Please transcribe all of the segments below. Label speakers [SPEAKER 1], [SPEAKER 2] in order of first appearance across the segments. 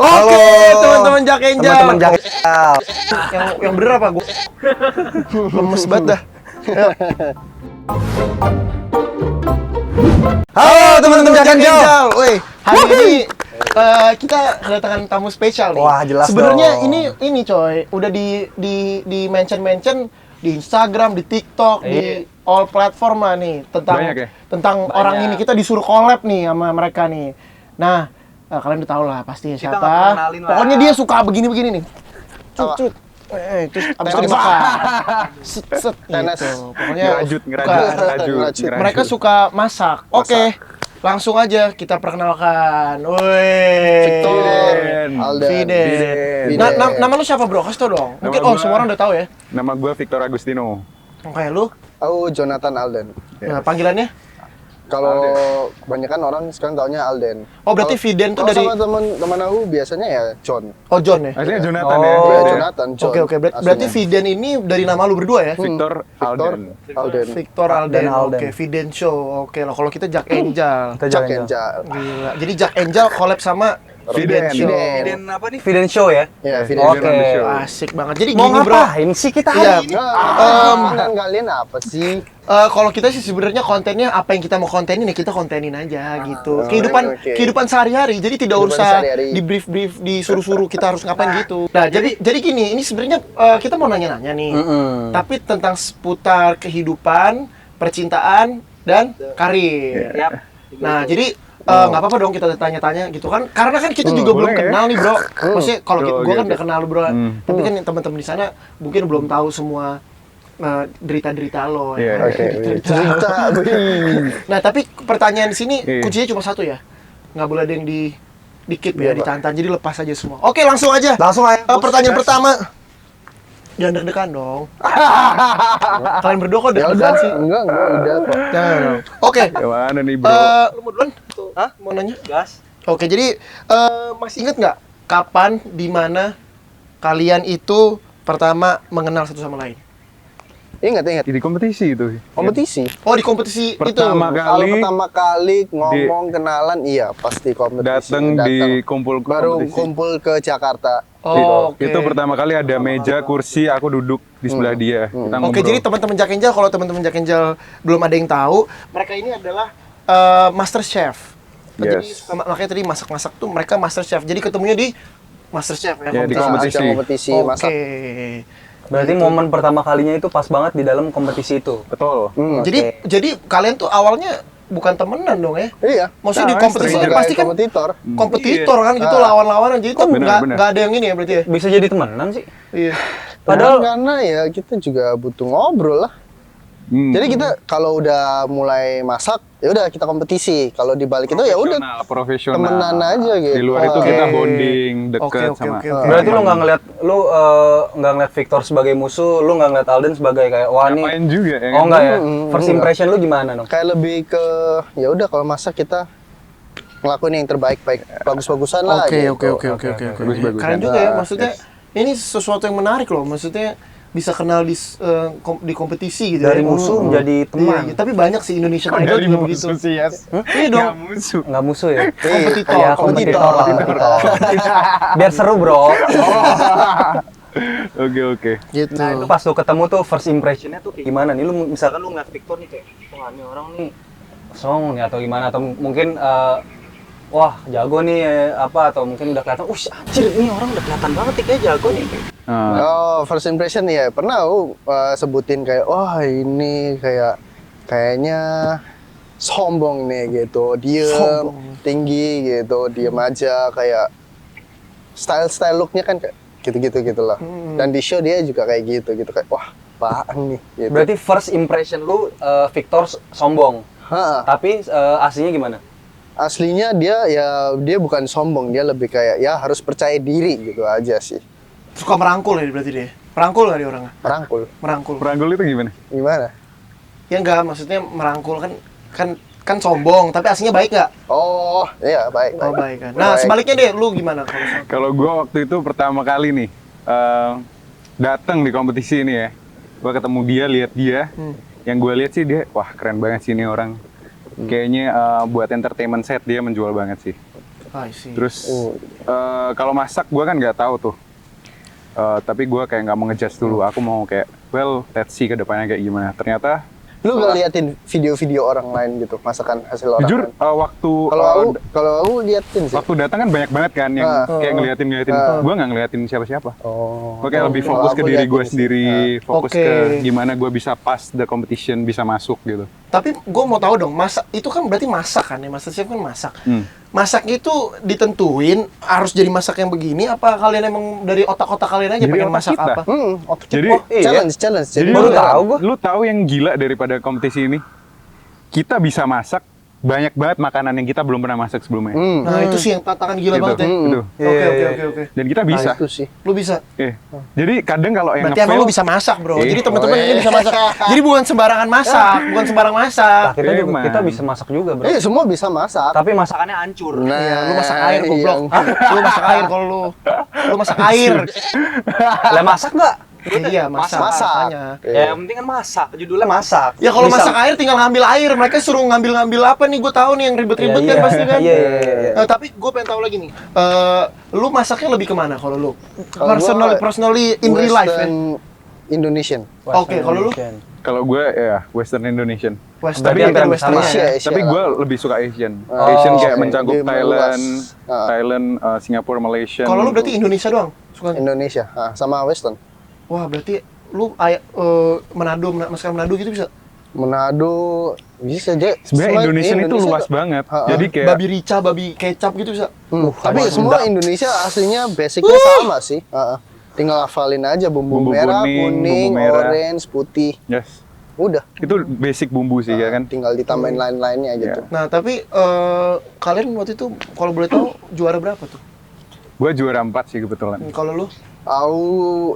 [SPEAKER 1] Oke, teman-teman Jak Angel.
[SPEAKER 2] Teman-teman Jak Angel.
[SPEAKER 1] Yang bener apa gua? Lemes banget dah.
[SPEAKER 2] Halo teman-teman Jak Angel.
[SPEAKER 1] Woi, hari ini kita kedatangan tamu spesial nih.
[SPEAKER 2] Wah, jelas
[SPEAKER 1] sebenarnya
[SPEAKER 2] dong.
[SPEAKER 1] ini coy, udah di mention di Instagram, di TikTok, di all platform lah nih tentang orang ini. Kita disuruh collab nih sama mereka nih. Nah, kalian udah tahu lah pasti siapa. Pokoknya dia suka begini-begini nih. Cut. Terus abis itu dimakan. Set gitu. Pokoknya
[SPEAKER 3] ngerajut.
[SPEAKER 1] mereka suka masak. Oke. Langsung aja kita perkenalkan. Woi.
[SPEAKER 3] Victor,
[SPEAKER 1] Fiden. Nama lu siapa, Bro? Kasih tau dong. Mungkin semua orang udah tahu ya.
[SPEAKER 3] Nama gue Victor Agustino.
[SPEAKER 1] Oke, lu?
[SPEAKER 4] Aku Jonathan Alden.
[SPEAKER 1] Nah, panggilannya?
[SPEAKER 4] Kalau kebanyakan orang sekarang taunya Alden.
[SPEAKER 1] Oh, berarti Fiden tuh dari
[SPEAKER 4] sama teman aku biasanya ya John.
[SPEAKER 1] Oh, John ya?
[SPEAKER 3] Aslinya Jonathan ya.
[SPEAKER 4] Iya, Jonathan, John.
[SPEAKER 1] Oke. Berarti Fiden ini dari nama lu berdua ya?
[SPEAKER 3] Victor Alden.
[SPEAKER 1] Victor Alden. Oke, Fiden Show. Oke, lah kalau kita Jak Angel.
[SPEAKER 4] Jak Angel.
[SPEAKER 1] Gila. Jadi Jak Angel collab sama
[SPEAKER 3] Fiden.
[SPEAKER 2] Fiden apa nih? Fiden Show ya?
[SPEAKER 4] Iya, Fiden.
[SPEAKER 2] Oke.
[SPEAKER 3] Show.
[SPEAKER 1] Asik banget. Jadi
[SPEAKER 2] Mau
[SPEAKER 1] gini, Bro.
[SPEAKER 2] ngapain sih kita
[SPEAKER 1] Iya.
[SPEAKER 2] hari ini?
[SPEAKER 4] Kan kalian apa sih?
[SPEAKER 1] Kalau kita sih sebenarnya kontennya apa yang kita mau kontenin ya kita kontenin aja gitu.
[SPEAKER 4] oke.
[SPEAKER 1] Kehidupan sehari-hari. Jadi tidak
[SPEAKER 4] Kehidupan
[SPEAKER 1] usah
[SPEAKER 4] sehari-hari.
[SPEAKER 1] di brief disuruh-suruh kita harus ngapain gitu. Nah, jadi gini, ini sebenarnya kita mau nanya-nanya nih. Tapi tentang seputar kehidupan, percintaan dan karir. Nah, jadi nggak apa-apa dong kita tanya-tanya gitu kan. Karena kan kita juga belum
[SPEAKER 3] boleh ya.
[SPEAKER 1] kenal nih, Bro. Maksudnya kalau gue kan
[SPEAKER 3] Oke.
[SPEAKER 1] udah kenal lu, Bro. Tapi kan yang teman-teman di sana mungkin belum tahu semua derita-derita lo.
[SPEAKER 3] Iya,
[SPEAKER 4] Oke, cerita.
[SPEAKER 1] Nah, tapi pertanyaan di sini
[SPEAKER 3] Iya.
[SPEAKER 1] kuncinya cuma satu ya. Nggak boleh ada yang dikit ya,
[SPEAKER 4] Iya, Pak.
[SPEAKER 1] ditantan. Jadi lepas aja semua. Oke, langsung aja.
[SPEAKER 2] Langsung aja.
[SPEAKER 1] Pertanyaan pertama. Jangan deg-degan dong. Kalian berdua kok
[SPEAKER 4] Ya
[SPEAKER 1] deg-degan
[SPEAKER 4] udah,
[SPEAKER 1] sih?
[SPEAKER 4] enggak udah kok.
[SPEAKER 1] Jangan dong. Oke.
[SPEAKER 3] Gimana nih bro?
[SPEAKER 1] Lu mau duluan? Hah? Mau nanya?
[SPEAKER 2] Gas.
[SPEAKER 1] Oke, jadi masih inget nggak kapan, di mana kalian itu pertama mengenal satu sama lain?
[SPEAKER 4] Ingat.
[SPEAKER 3] Di kompetisi itu.
[SPEAKER 4] Kompetisi.
[SPEAKER 1] Oh, di kompetisi
[SPEAKER 3] Pertama
[SPEAKER 1] itu.
[SPEAKER 4] Kalau
[SPEAKER 3] kali
[SPEAKER 4] pertama kali ngomong kenalan, iya pasti kompetisi.
[SPEAKER 3] datang di kumpul
[SPEAKER 4] Baru
[SPEAKER 3] kompetisi.
[SPEAKER 4] kumpul ke Jakarta.
[SPEAKER 1] Oh, oke.
[SPEAKER 3] Itu pertama kali ada meja, kursi, aku duduk di sebelah dia. Kita
[SPEAKER 1] Oke,
[SPEAKER 3] ngobrol.
[SPEAKER 1] jadi teman-teman Jak Angel, kalau teman-teman Jak Angel belum ada yang tahu, mereka ini adalah master chef. Jadi
[SPEAKER 3] Yes.
[SPEAKER 1] makanya tadi masak-masak tuh mereka master chef. Jadi ketemunya di master chef ya.
[SPEAKER 3] Ya, di
[SPEAKER 1] kompetisi.
[SPEAKER 3] kompetisi.
[SPEAKER 4] Ajang kompetisi
[SPEAKER 1] Oke.
[SPEAKER 4] masak.
[SPEAKER 2] Berarti momen pertama kalinya itu pas banget di dalam kompetisi itu.
[SPEAKER 3] Betul.
[SPEAKER 1] Jadi kalian tuh awalnya bukan temenan dong ya?
[SPEAKER 4] Iya.
[SPEAKER 1] Maksudnya di
[SPEAKER 3] Nah,
[SPEAKER 1] kompetisi
[SPEAKER 3] stranger.
[SPEAKER 1] pasti kan
[SPEAKER 4] kompetitor.
[SPEAKER 1] kompetitor kan gitu, lawan-lawanan. Jadi tuh
[SPEAKER 3] Benar.
[SPEAKER 1] nggak ada yang ini ya berarti ya?
[SPEAKER 2] Bisa jadi temenan sih.
[SPEAKER 1] Iya.
[SPEAKER 2] Padahal
[SPEAKER 4] Karena ya kita juga butuh ngobrol lah. Jadi kita kalau udah mulai masak, ya udah kita kompetisi. Kalau di balik itu ya udah
[SPEAKER 3] Profesional.
[SPEAKER 4] temenan aja gitu.
[SPEAKER 3] Di luar itu
[SPEAKER 1] Oke.
[SPEAKER 3] kita bonding, deket
[SPEAKER 1] Oke.
[SPEAKER 3] sama.
[SPEAKER 2] berarti lu nggak ngeliat Victor sebagai musuh, lu nggak ngeliat Alden sebagai kayak wah nih.
[SPEAKER 3] Ngapain juga ya?
[SPEAKER 2] Oh
[SPEAKER 3] kan?
[SPEAKER 2] enggak ya? First
[SPEAKER 4] enggak.
[SPEAKER 2] impression lu gimana dong?
[SPEAKER 4] Kayak lebih ke ya udah kalau masak kita ngelakuin yang terbaik, bagus-bagusan lah. gitu.
[SPEAKER 1] Oke.
[SPEAKER 3] Bagus-bagusan.
[SPEAKER 1] Keren juga ya, maksudnya ini sesuatu yang menarik loh, maksudnya bisa kenal di kompetisi gitu
[SPEAKER 2] Dari
[SPEAKER 1] ya.
[SPEAKER 2] musuh menjadi teman.
[SPEAKER 1] Iya, tapi banyak sih Indonesian Idol
[SPEAKER 3] Dari
[SPEAKER 1] juga begitu.
[SPEAKER 3] musuh sih, Yes.
[SPEAKER 1] Iya dong.
[SPEAKER 3] Nggak musuh.
[SPEAKER 2] Nggak musuh ya?
[SPEAKER 1] Kompetitor,
[SPEAKER 2] Iya, kompetitor lah.
[SPEAKER 1] kompetitor.
[SPEAKER 2] Biar seru bro.
[SPEAKER 3] Oke.
[SPEAKER 1] Gitu.
[SPEAKER 2] Nah itu pas lu ketemu tuh first impressionnya tuh kayak gimana nih? Lu misalkan lu ngeliat Victor nih kayak, wah ini orang nih song ya atau gimana? Atau mungkin wah jago nih apa? Atau mungkin udah kelihatan, anjir ini orang udah kelihatan banget nih kayak jago nih.
[SPEAKER 4] Oh, first impression ya. Pernah aku sebutin kayak wah ini kayaknya sombong nih gitu. Diem, tinggi gitu, diem aja kayak style looknya kan kayak gitu lah. Dan di show dia juga kayak gitu kayak wah apaan nih gitu.
[SPEAKER 2] Berarti first impression lu Victor sombong.
[SPEAKER 4] Ha,
[SPEAKER 2] Tapi aslinya gimana?
[SPEAKER 4] aslinya dia bukan sombong, dia lebih kayak ya harus percaya diri gitu aja sih.
[SPEAKER 1] Suka merangkul ya berarti dia. Merangkul nggak dia orangnya?
[SPEAKER 4] Merangkul.
[SPEAKER 1] Merangkul.
[SPEAKER 3] Peranggul itu gimana?
[SPEAKER 4] Gimana?
[SPEAKER 1] Ya enggak, maksudnya merangkul kan sombong, tapi aslinya baik nggak?
[SPEAKER 4] Oh, iya baik.
[SPEAKER 1] Oh baik kan. Nah
[SPEAKER 4] Baik.
[SPEAKER 1] sebaliknya deh, lu gimana kalau soal-
[SPEAKER 3] Kalau gue waktu itu pertama kali nih datang di kompetisi ini ya, gue ketemu dia, lihat dia. Yang gue lihat sih dia, wah keren banget sih ini orang. Kayaknya buat entertainment set dia menjual banget sih.
[SPEAKER 1] I see.
[SPEAKER 3] Terus kalau masak gue kan nggak tahu tuh. Tapi gue kayak nggak mau ngejudge dulu. Aku mau kayak, well, let's see ke depannya kayak gimana. Ternyata
[SPEAKER 4] Lu gak liatin video-video orang lain gitu, masakan hasil orang
[SPEAKER 3] jujur
[SPEAKER 4] lain?
[SPEAKER 3] waktu
[SPEAKER 4] Kalau aku liatin sih.
[SPEAKER 3] waktu datang kan banyak banget kan yang kayak ngeliatin. Gue nggak ngeliatin siapa-siapa. Gue kayak lebih fokus
[SPEAKER 4] Kalau
[SPEAKER 3] ke
[SPEAKER 4] aku
[SPEAKER 3] diri gue
[SPEAKER 4] liatin sih.
[SPEAKER 3] sendiri, fokus
[SPEAKER 1] Oke.
[SPEAKER 3] ke gimana gue bisa pass the competition, bisa masuk gitu.
[SPEAKER 1] Tapi gue mau tahu dong, masak itu kan berarti masak kan ya, master chef kan masak. Masaknya itu ditentuin harus jadi masak yang begini, apa kalian emang dari otak-otak kalian aja
[SPEAKER 3] Dari
[SPEAKER 1] pengen
[SPEAKER 3] otak
[SPEAKER 1] masak
[SPEAKER 3] kita.
[SPEAKER 1] apa?
[SPEAKER 4] Oke.
[SPEAKER 3] Jadi
[SPEAKER 4] Challenge.
[SPEAKER 3] Jadi
[SPEAKER 2] baru
[SPEAKER 3] lu
[SPEAKER 2] tahu gua.
[SPEAKER 3] Lu tahu yang gila daripada kompetisi ini? Kita bisa masak banyak banget makanan yang kita belum pernah masak sebelumnya.
[SPEAKER 1] Nah itu sih yang tantangan gila
[SPEAKER 3] Gitu.
[SPEAKER 1] banget ya.
[SPEAKER 3] Gitu.
[SPEAKER 1] Oke.
[SPEAKER 3] Dan kita bisa.
[SPEAKER 4] Nah, itu sih.
[SPEAKER 1] Lu bisa.
[SPEAKER 3] Jadi kadang kalau yang
[SPEAKER 1] Berarti emang lu bisa masak, bro. Jadi teman-teman ini bisa masak. Jadi bukan sembarangan masak, bukan sembarang masak.
[SPEAKER 2] Kita juga,
[SPEAKER 3] Emang.
[SPEAKER 2] kita bisa masak juga, bro.
[SPEAKER 4] Semua bisa masak.
[SPEAKER 2] Tapi masakannya hancur.
[SPEAKER 1] Iya, lu masak air goblok.
[SPEAKER 4] yang-
[SPEAKER 1] Hah? Lu masak air kalau lu masak air.
[SPEAKER 2] Lah masak nggak?
[SPEAKER 1] Iya, masak.
[SPEAKER 4] Masak.
[SPEAKER 1] Makanya.
[SPEAKER 2] Ya, yang penting kan masak. Judulnya masak.
[SPEAKER 1] Ya kalau
[SPEAKER 2] Bisa-
[SPEAKER 1] masak air tinggal ngambil air, mereka suruh ngambil-ngambil apa nih? Gue tahu nih yang ribet-ribet
[SPEAKER 2] Iya,
[SPEAKER 1] kan
[SPEAKER 2] iya.
[SPEAKER 1] pasti kan.
[SPEAKER 2] Iya.
[SPEAKER 1] Tapi gue pengen tahu lagi nih. Lu masaknya lebih kemana kalau lu?
[SPEAKER 4] Kalau gua
[SPEAKER 1] Personally in real life ya.
[SPEAKER 4] Western Indonesian.
[SPEAKER 1] Oke, kalau lu?
[SPEAKER 3] Kalau gue ya Western Indonesian.
[SPEAKER 1] Western
[SPEAKER 2] Tapi
[SPEAKER 1] dan
[SPEAKER 2] hampir
[SPEAKER 1] Western
[SPEAKER 2] sama.
[SPEAKER 1] ya.
[SPEAKER 4] Asia
[SPEAKER 3] Tapi
[SPEAKER 4] lah.
[SPEAKER 3] gue lebih suka Asian.
[SPEAKER 4] Oh,
[SPEAKER 3] Asian kayak
[SPEAKER 4] oke.
[SPEAKER 3] mencakup
[SPEAKER 4] Dia
[SPEAKER 3] Thailand,
[SPEAKER 4] meluas.
[SPEAKER 3] Thailand, Singapura, Malaysia.
[SPEAKER 1] Kalau lu berarti Indonesia doang? Suka.
[SPEAKER 4] Indonesia, sama Western.
[SPEAKER 1] Wah, berarti lu masakan Manado gitu bisa?
[SPEAKER 4] Manado bisa aja.
[SPEAKER 3] Sebenarnya
[SPEAKER 4] Semua
[SPEAKER 3] Indonesia itu luas banget. Jadi kayak
[SPEAKER 1] Babi rica, babi kecap gitu bisa?
[SPEAKER 4] Tapi semua Indonesia aslinya basicnya sama sih. Tinggal hafalin aja bumbu,
[SPEAKER 3] Bumbu
[SPEAKER 4] merah,
[SPEAKER 3] kuning,
[SPEAKER 4] kuning,
[SPEAKER 3] bumbu merah.
[SPEAKER 4] orange, putih.
[SPEAKER 3] yes.
[SPEAKER 4] Udah.
[SPEAKER 3] Itu basic bumbu sih ya kan.
[SPEAKER 4] Tinggal ditambahin lain-lainnya gitu.
[SPEAKER 1] Nah, tapi kalian waktu itu kalau boleh tahu juara berapa tuh?
[SPEAKER 3] Gue juara 4 sih kebetulan.
[SPEAKER 1] Kalau lu?
[SPEAKER 4] Aku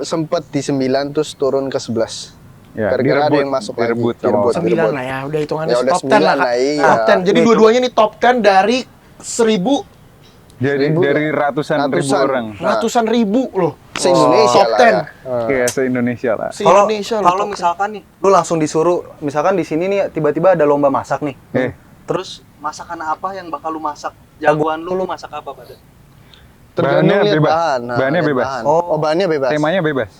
[SPEAKER 4] sempet di 9 terus turun ke 11.
[SPEAKER 3] Ya,
[SPEAKER 4] Gara-gara ada
[SPEAKER 3] direbut-
[SPEAKER 4] yang masuk lagi.
[SPEAKER 3] direbut sama
[SPEAKER 4] Direbut.
[SPEAKER 3] orang.
[SPEAKER 1] 9 lah ya, udah hitungannya
[SPEAKER 4] Ya udah
[SPEAKER 1] top 10 lah.
[SPEAKER 4] 9 lah, iya.
[SPEAKER 1] Top 10. Jadi dua-duanya nih top 10 dari 1000
[SPEAKER 3] Dari ratusan ribu orang.
[SPEAKER 1] ratusan ribu loh.
[SPEAKER 4] Se-Indonesia
[SPEAKER 1] Top
[SPEAKER 4] lah
[SPEAKER 1] 10.
[SPEAKER 4] ya.
[SPEAKER 3] Kayak se-Indonesia lah.
[SPEAKER 1] Se-Indonesia loh.
[SPEAKER 2] Kalau misalkan nih, lu langsung disuruh, misalkan di sini nih tiba-tiba ada lomba masak nih. Terus masakan apa yang bakal lu masak? Jagoan lu masak apa pada?
[SPEAKER 4] Tergantung
[SPEAKER 3] Bahannya
[SPEAKER 4] lihat
[SPEAKER 3] bebas.
[SPEAKER 4] bahan.
[SPEAKER 3] Bahannya
[SPEAKER 4] lihat
[SPEAKER 3] bebas.
[SPEAKER 4] bahan.
[SPEAKER 2] Oh.
[SPEAKER 4] Bahannya bebas.
[SPEAKER 3] Temanya bebas.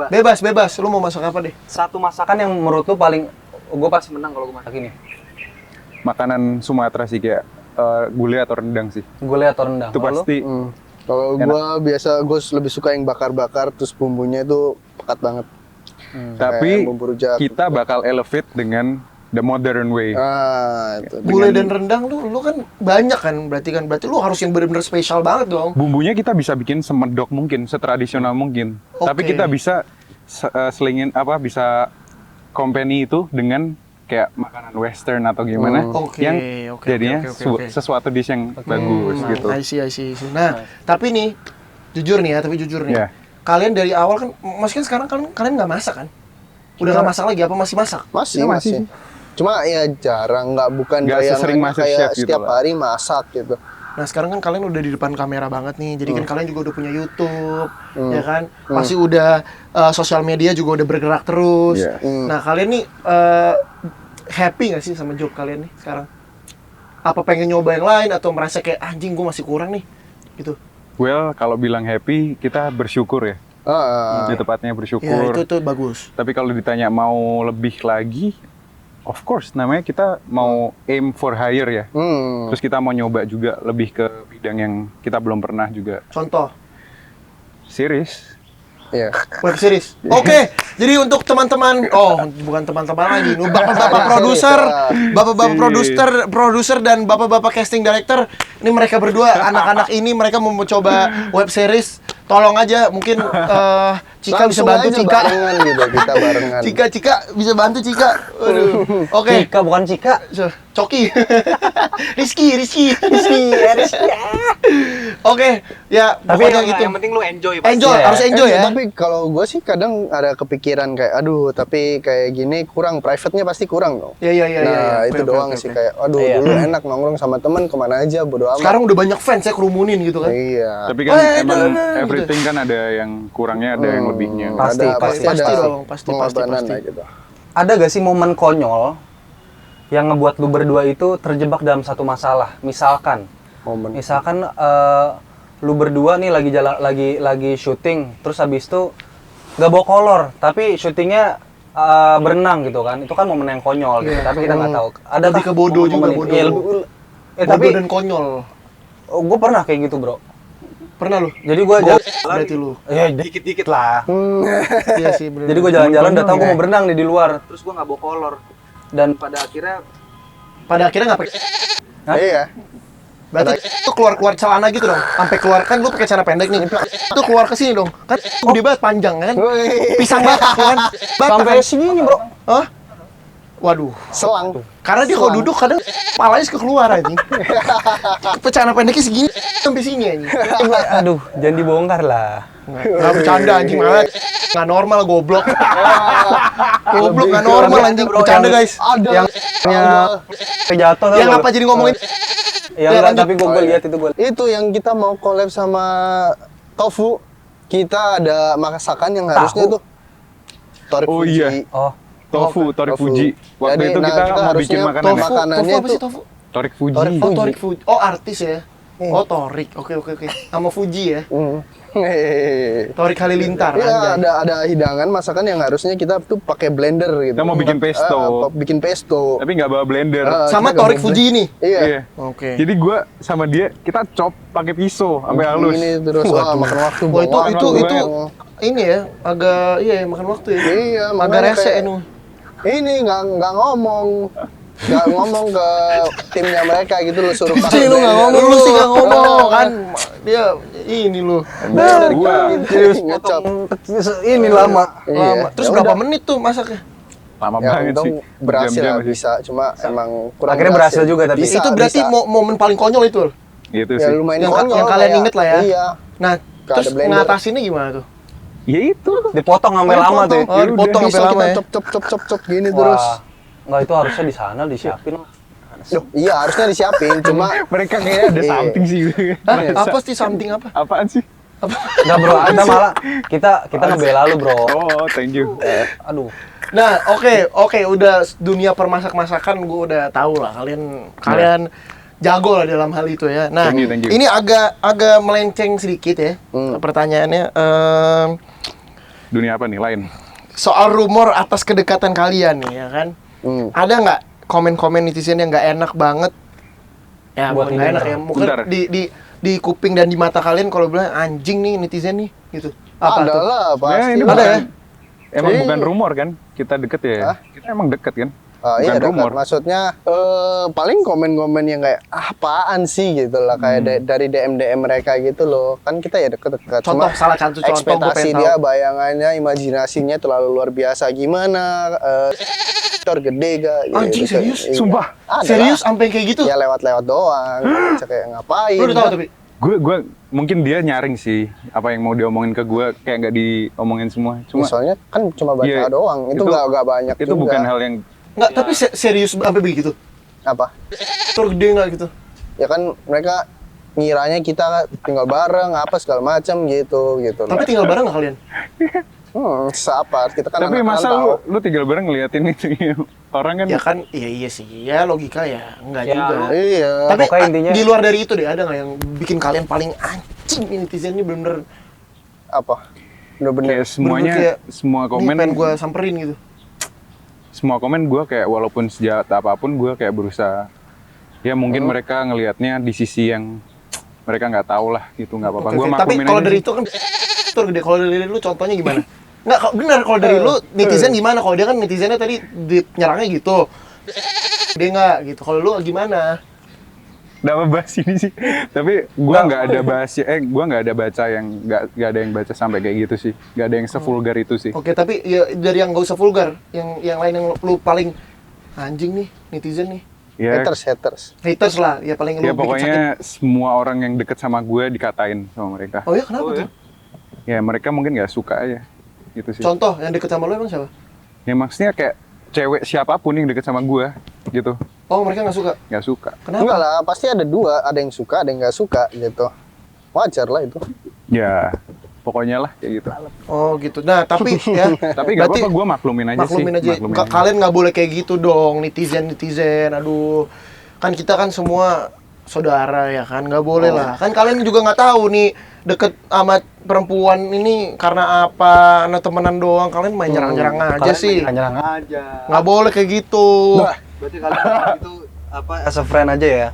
[SPEAKER 2] Bebas.
[SPEAKER 1] Bebas. Lu mau masak apa deh?
[SPEAKER 2] Satu masakan yang menurut lu paling, gue pasti menang kalau gue masak ini.
[SPEAKER 3] Makanan Sumatera sih kayak gulai atau rendang sih.
[SPEAKER 2] Gue lihat atau rendang.
[SPEAKER 3] Itu
[SPEAKER 2] Kalau lu?
[SPEAKER 3] pasti.
[SPEAKER 4] Kalau gua biasa gua lebih suka yang bakar-bakar terus bumbunya itu pekat banget.
[SPEAKER 3] Tapi
[SPEAKER 4] Kayak bumbu rujak.
[SPEAKER 3] kita bakal elevate dengan the modern way.
[SPEAKER 4] Itu.
[SPEAKER 1] Gulai dan rendang lu kan banyak kan berarti lu harus yang benar-benar spesial banget dong.
[SPEAKER 3] Bumbunya kita bisa bikin semedok mungkin, setradisional mungkin. Tapi
[SPEAKER 1] Oke.
[SPEAKER 3] kita bisa selingin bisa company itu dengan kayak makanan western atau gimana
[SPEAKER 1] Oke,
[SPEAKER 3] yang
[SPEAKER 1] oke,
[SPEAKER 3] jadinya
[SPEAKER 1] oke.
[SPEAKER 3] sesuatu dish yang bagus gitu.
[SPEAKER 1] I see. Nah, tapi nih jujur nih.
[SPEAKER 3] Iya.
[SPEAKER 1] Kalian dari awal kan, maksudnya sekarang kalian nggak masak kan? Udah nggak masak lagi apa masih masak?
[SPEAKER 4] Masih. Cuma ya jarang, bukan
[SPEAKER 3] Nggak
[SPEAKER 4] kayak
[SPEAKER 3] sesering Master
[SPEAKER 4] kayak
[SPEAKER 3] Chef gitu
[SPEAKER 4] setiap
[SPEAKER 3] lah.
[SPEAKER 4] hari masak gitu.
[SPEAKER 1] Nah sekarang kan kalian udah di depan kamera banget nih, jadi kan kalian juga udah punya YouTube, ya kan? Pasti udah sosial media juga udah bergerak terus.
[SPEAKER 3] Iya.
[SPEAKER 1] Nah kalian nih happy nggak sih sama job kalian nih sekarang? Apa pengen nyoba yang lain atau merasa kayak anjing gue masih kurang nih, gitu?
[SPEAKER 3] Well, kalau bilang happy, kita bersyukur ya. Di tepatnya
[SPEAKER 1] Ya
[SPEAKER 3] bersyukur.
[SPEAKER 1] itu bagus.
[SPEAKER 3] Tapi kalau ditanya mau lebih lagi, of course, namanya kita mau aim for higher ya. Terus kita mau nyoba juga lebih ke bidang yang kita belum pernah juga.
[SPEAKER 1] Contoh,
[SPEAKER 3] Series.
[SPEAKER 4] Iya.
[SPEAKER 1] web series. Oke, jadi untuk teman-teman, bukan teman-teman lagi, bapak-bapak produser, bapak-bapak produser dan bapak-bapak casting director, ini mereka berdua, anak-anak ini mereka mau mencoba web series. Tolong aja, mungkin Cika bisa
[SPEAKER 4] Langsung
[SPEAKER 1] bantu
[SPEAKER 4] aja
[SPEAKER 1] Cika.
[SPEAKER 4] barengan gitu, kita barengan.
[SPEAKER 1] Cika bisa bantu Cika. Waduh. Oke.
[SPEAKER 2] Cika bukan Cika.
[SPEAKER 1] Coki. Rizky. Oke, ya
[SPEAKER 2] Tapi
[SPEAKER 1] pokoknya gitu.
[SPEAKER 2] yang penting lu enjoy.
[SPEAKER 1] Enjoy,
[SPEAKER 2] pasti.
[SPEAKER 1] harus enjoy ya.
[SPEAKER 4] Tapi kalau gue sih kadang ada kepikiran kayak, aduh, tapi kayak gini kurang, private-nya pasti kurang dong.
[SPEAKER 1] Iya.
[SPEAKER 4] Nah, itu
[SPEAKER 1] Oke,
[SPEAKER 4] doang
[SPEAKER 1] oke,
[SPEAKER 4] sih
[SPEAKER 1] oke.
[SPEAKER 4] kayak, aduh,
[SPEAKER 2] Iya.
[SPEAKER 4] dulu enak nongkrong sama temen kemana aja, bodo amat.
[SPEAKER 1] Sekarang udah banyak fans ya kerumunin gitu kan.
[SPEAKER 4] Iya.
[SPEAKER 3] Tapi kan emang
[SPEAKER 1] gitu.
[SPEAKER 3] everything kan ada yang kurangnya, ada yang lebihnya.
[SPEAKER 2] Pasti,
[SPEAKER 1] pasti dong, pasti.
[SPEAKER 4] pengorbanan lah gitu.
[SPEAKER 2] Ada gak sih momen konyol yang ngebuat lu berdua itu terjebak dalam satu masalah? Misalkan,
[SPEAKER 4] Momen.
[SPEAKER 2] Misalkan lu berdua nih lagi syuting, terus habis itu nggak bawa kolor, tapi syutingnya berenang gitu kan. Itu kan momen yang konyol gitu, tapi kita nggak tahu. Ada
[SPEAKER 1] Lebih ke bodoh juga, bodoh.
[SPEAKER 2] Iya,
[SPEAKER 1] Bodoh
[SPEAKER 2] tapi
[SPEAKER 1] dan konyol.
[SPEAKER 2] gue pernah kayak gitu, Bro.
[SPEAKER 1] Pernah lu?
[SPEAKER 2] Jadi gue
[SPEAKER 1] Berarti lu.
[SPEAKER 2] ya dikit-dikit lah.
[SPEAKER 1] Iya sih bener.
[SPEAKER 2] Jadi gue jalan-jalan udah tahu gue mau berenang nih di luar, terus gue nggak bawa kolor. Dan pada akhirnya
[SPEAKER 1] nggak pakai.
[SPEAKER 2] Hah?
[SPEAKER 4] Iya.
[SPEAKER 1] Berarti itu keluar celana gitu dong. Sampai keluar kan lu pakai celana pendek nih. Itu keluar ke sini dong. Kan gede banget panjang kan. Pisang batak kan.
[SPEAKER 2] sampai sini, Bro.
[SPEAKER 1] Hah? Waduh.
[SPEAKER 4] Selang.
[SPEAKER 1] Karena dia kalau duduk kadang kepalanya suka keluar aja. Celana pendeknya segini sampai sini aja.
[SPEAKER 2] Aduh, jangan dibongkar lah.
[SPEAKER 1] Nggak bercanda anjing malah. Nggak normal goblok. Goblok nggak normal anjing. Bercanda guys.
[SPEAKER 4] Ada.
[SPEAKER 2] Yang jatuh tau
[SPEAKER 1] Yang
[SPEAKER 2] nggak
[SPEAKER 1] apa
[SPEAKER 2] lu?
[SPEAKER 1] jadi ngomongin?
[SPEAKER 2] Yang
[SPEAKER 1] Ya,
[SPEAKER 2] enggak,
[SPEAKER 1] lanjut.
[SPEAKER 2] tapi gue lihat itu gue.
[SPEAKER 4] Itu yang kita mau collab sama Tofu. Kita ada masakan yang harusnya tuh Torik
[SPEAKER 3] Oh,
[SPEAKER 4] Fuji.
[SPEAKER 3] iya.
[SPEAKER 2] Oh,
[SPEAKER 3] Tofu, Torik
[SPEAKER 4] Tofu.
[SPEAKER 3] Fuji. Waktu
[SPEAKER 4] Jadi,
[SPEAKER 3] itu kita mau bikin
[SPEAKER 4] harusnya
[SPEAKER 3] makanan.
[SPEAKER 1] Tofu,
[SPEAKER 3] ya?
[SPEAKER 4] makanannya
[SPEAKER 1] tofu apa
[SPEAKER 4] itu-
[SPEAKER 1] sih tofu?
[SPEAKER 3] Torik Fuji.
[SPEAKER 4] Torik
[SPEAKER 1] Oh, Torik Fuji. Oh, artis ya. Oh, Torik. Oke. Sama Fuji ya.
[SPEAKER 4] Hehehe.
[SPEAKER 1] Torik Halilintar.
[SPEAKER 4] Iya,
[SPEAKER 1] anjay.
[SPEAKER 4] ada hidangan masakan yang harusnya kita tuh pakai blender gitu.
[SPEAKER 3] Kita mau bikin pesto.
[SPEAKER 4] Bikin pesto.
[SPEAKER 3] Tapi nggak bawa blender.
[SPEAKER 1] Sama
[SPEAKER 4] kita
[SPEAKER 1] Torik
[SPEAKER 4] gabung.
[SPEAKER 1] Fuji ini.
[SPEAKER 4] Iya.
[SPEAKER 3] Iya.
[SPEAKER 1] Oke.
[SPEAKER 3] Jadi gue sama dia kita chop pakai pisau sampai halus.
[SPEAKER 4] Ini terus makan waktu.
[SPEAKER 1] Wah,
[SPEAKER 4] buang
[SPEAKER 1] itu
[SPEAKER 4] waktu.
[SPEAKER 1] ini ya agak makan waktu ya.
[SPEAKER 4] Iya,
[SPEAKER 1] agak
[SPEAKER 4] makanya
[SPEAKER 1] rese
[SPEAKER 4] kayak-
[SPEAKER 1] ini.
[SPEAKER 4] Ini nggak ngomong ke timnya mereka gitu lu suruh
[SPEAKER 1] Jadi lu nggak ngomong, lu sih nggak ngomong kan. Dia ini lu.
[SPEAKER 3] Gua
[SPEAKER 4] ngecap.
[SPEAKER 2] ini lama.
[SPEAKER 4] Iya.
[SPEAKER 1] Lama. Terus
[SPEAKER 4] Ya
[SPEAKER 1] berapa
[SPEAKER 4] udah.
[SPEAKER 1] menit tuh masaknya?
[SPEAKER 3] lama
[SPEAKER 4] Ya
[SPEAKER 3] banget
[SPEAKER 4] untung
[SPEAKER 3] sih.
[SPEAKER 4] berhasil
[SPEAKER 3] Jam-jam
[SPEAKER 4] lah
[SPEAKER 3] sih.
[SPEAKER 4] bisa, cuma emang kurang
[SPEAKER 2] Akhirnya berhasil juga tapi.
[SPEAKER 4] Bisa,
[SPEAKER 1] itu berarti
[SPEAKER 4] bisa.
[SPEAKER 1] momen paling konyol itu.
[SPEAKER 3] Gitu
[SPEAKER 4] Ya
[SPEAKER 3] sih.
[SPEAKER 4] lumayan
[SPEAKER 1] Yang-
[SPEAKER 4] konyol
[SPEAKER 1] yang kalian
[SPEAKER 4] kayak-
[SPEAKER 1] inget lah ya.
[SPEAKER 4] Iya.
[SPEAKER 1] Nah,
[SPEAKER 4] Nggak
[SPEAKER 1] terus
[SPEAKER 4] ada blender.
[SPEAKER 1] ngatasinnya gimana tuh?
[SPEAKER 3] Ya itu.
[SPEAKER 2] Dipotong sampai lama tuh.
[SPEAKER 1] Oh, dipotong sampai
[SPEAKER 4] Bisa
[SPEAKER 1] lama
[SPEAKER 4] kita
[SPEAKER 1] ya.
[SPEAKER 4] cop gini terus.
[SPEAKER 2] Wah, enggak itu harusnya di sana disiapin lah.
[SPEAKER 4] Loh, iya harusnya disiapin, cuma
[SPEAKER 3] Mereka kayaknya ada
[SPEAKER 4] Iya.
[SPEAKER 3] something sih.
[SPEAKER 1] Hah? Apa sih something apa?
[SPEAKER 3] Apaan sih?
[SPEAKER 2] Enggak, Bro, ada malah kita ngebela lu, Bro.
[SPEAKER 3] Oh, thank you.
[SPEAKER 2] Aduh.
[SPEAKER 1] Nah, oke, udah dunia permasak-masakan gue udah tahu lah. Kalian jago lah dalam hal itu ya. Nah,
[SPEAKER 3] Thank you.
[SPEAKER 1] ini agak melenceng sedikit ya. Pertanyaannya
[SPEAKER 3] Dunia apa nih lain?
[SPEAKER 1] soal rumor atas kedekatan kalian nih ya kan. Ada nggak komen-komen netizen yang nggak enak banget? Ya,
[SPEAKER 2] Buat
[SPEAKER 1] bukan nggak
[SPEAKER 2] ini,
[SPEAKER 1] enak ya. Mungkin
[SPEAKER 3] bentar.
[SPEAKER 1] di kuping dan di mata kalian kalau bilang anjing nih netizen nih gitu. Apa
[SPEAKER 4] ada
[SPEAKER 1] tuh?
[SPEAKER 4] lah
[SPEAKER 3] Nah,
[SPEAKER 4] pasti.
[SPEAKER 3] ini
[SPEAKER 1] Ada
[SPEAKER 3] bukan-
[SPEAKER 1] ya?
[SPEAKER 3] Emang
[SPEAKER 4] Iya.
[SPEAKER 3] bukan rumor kan? Kita deket ya.
[SPEAKER 4] Hah?
[SPEAKER 3] Kita emang deket kan?
[SPEAKER 4] Iya
[SPEAKER 3] Bukan
[SPEAKER 4] dekat.
[SPEAKER 3] rumor.
[SPEAKER 4] Maksudnya paling komen-komen yang kayak apaan sih gitu lah kayak dari DM mereka gitu loh. Kan kita ya deket-deket.
[SPEAKER 1] Contoh,
[SPEAKER 4] Cuma
[SPEAKER 1] salah satu contoh gue
[SPEAKER 4] ekspektasi
[SPEAKER 1] pengen
[SPEAKER 4] dia,
[SPEAKER 1] tahu.
[SPEAKER 4] bayangannya, imajinasinya terlalu luar biasa gimana? Gede gak?
[SPEAKER 1] Anjing, serius?
[SPEAKER 4] Iya.
[SPEAKER 3] Sumpah.
[SPEAKER 4] Ada
[SPEAKER 1] Serius
[SPEAKER 4] lah.
[SPEAKER 1] sampai kayak gitu?
[SPEAKER 4] Ya lewat-lewat doang. Kayak ngapain?
[SPEAKER 1] Lu udah tahu tapi?
[SPEAKER 3] Gue mungkin dia nyaring sih apa yang mau diomongin ke gue kayak nggak diomongin semua. Cuma
[SPEAKER 4] Soalnya kan cuma baca
[SPEAKER 3] Iya,
[SPEAKER 4] doang. Itu nggak banyak
[SPEAKER 3] itu
[SPEAKER 4] juga.
[SPEAKER 3] bukan hal yang
[SPEAKER 1] Nggak, tapi serius sampai begitu?
[SPEAKER 4] Apa?
[SPEAKER 1] Tur gede nggak gitu?
[SPEAKER 4] Ya kan mereka ngiranya kita tinggal bareng apa segala macam gitu.
[SPEAKER 1] Tapi tinggal bareng nggak kalian?
[SPEAKER 4] Seapa kita kan
[SPEAKER 3] tapi
[SPEAKER 4] anak
[SPEAKER 3] masa
[SPEAKER 4] rantau.
[SPEAKER 3] lu tinggal bareng ngeliatin itu orang kan
[SPEAKER 1] Ya kan, iya sih. Ya logika ya, enggak
[SPEAKER 2] Ya,
[SPEAKER 1] juga.
[SPEAKER 4] Iya.
[SPEAKER 1] Tapi
[SPEAKER 2] pokoknya intinya-
[SPEAKER 1] di luar dari itu deh, ada nggak yang bikin kalian paling anjing ini netizen ini bener-bener
[SPEAKER 4] Apa? Bener-bener.
[SPEAKER 3] kayak semuanya
[SPEAKER 1] kayak,
[SPEAKER 3] semua
[SPEAKER 1] nih
[SPEAKER 3] komen
[SPEAKER 1] pengen gue samperin gitu.
[SPEAKER 3] semua komen gue kayak walaupun sejahat apapun gue kayak berusaha ya mungkin mereka ngelihatnya di sisi yang mereka nggak tahu lah gitu nggak apa-apa
[SPEAKER 1] Oke,
[SPEAKER 3] gue
[SPEAKER 1] oke. Tapi
[SPEAKER 3] maklumin
[SPEAKER 1] kalau
[SPEAKER 3] aja
[SPEAKER 1] dari
[SPEAKER 3] sih.
[SPEAKER 1] itu kan tur gede. Kalau dari lu contohnya gimana? Nggak, benar kalau dari lu netizen gimana? Kalau dia kan netizennya tadi nyerangnya gitu. Dia nggak gitu. Kalau lu gimana?
[SPEAKER 3] Udah apa bahas ini sih tapi gue nggak ada bahas gue nggak ada baca yang nggak ada yang baca sampai kayak gitu sih nggak ada yang sevulgar itu sih.
[SPEAKER 1] Oke, tapi ya dari yang nggak usah vulgar, yang lain yang lu paling anjing nih netizen nih.
[SPEAKER 3] Ya,
[SPEAKER 4] Haters.
[SPEAKER 1] Haters lah, ya paling lu
[SPEAKER 3] ya
[SPEAKER 1] bikin sakit.
[SPEAKER 3] pokoknya semua orang yang deket sama gue dikatain sama mereka.
[SPEAKER 1] Oh ya, kenapa tuh?
[SPEAKER 3] Ya mereka mungkin nggak suka aja gitu sih.
[SPEAKER 1] Contoh yang deket sama lu emang siapa?
[SPEAKER 3] Ya maksudnya kayak cewek siapapun yang deket sama gue gitu
[SPEAKER 1] Oh, mereka nggak suka.
[SPEAKER 3] nggak suka.
[SPEAKER 1] Kenapa?
[SPEAKER 4] Enggak lah, pasti ada dua, ada yang suka, ada yang nggak suka gitu. Wajar lah itu.
[SPEAKER 3] Ya pokoknya lah kayak gitu.
[SPEAKER 1] Oh gitu. Nah tapi ya.
[SPEAKER 3] Tapi nggak
[SPEAKER 1] berarti
[SPEAKER 3] apa-apa gue maklumin aja
[SPEAKER 1] maklumin
[SPEAKER 3] sih.
[SPEAKER 1] aja. Kalian nggak boleh kayak gitu dong, netizen. Aduh, kan kita kan semua saudara ya kan, nggak boleh lah. Kan kalian juga nggak tahu nih deket sama perempuan ini karena apa, karena temenan doang. Kalian main nyerang-nyerang aja sih.
[SPEAKER 2] Nyerang aja.
[SPEAKER 1] Nggak boleh kayak gitu.
[SPEAKER 2] Berarti kalian itu apa as a friend aja ya?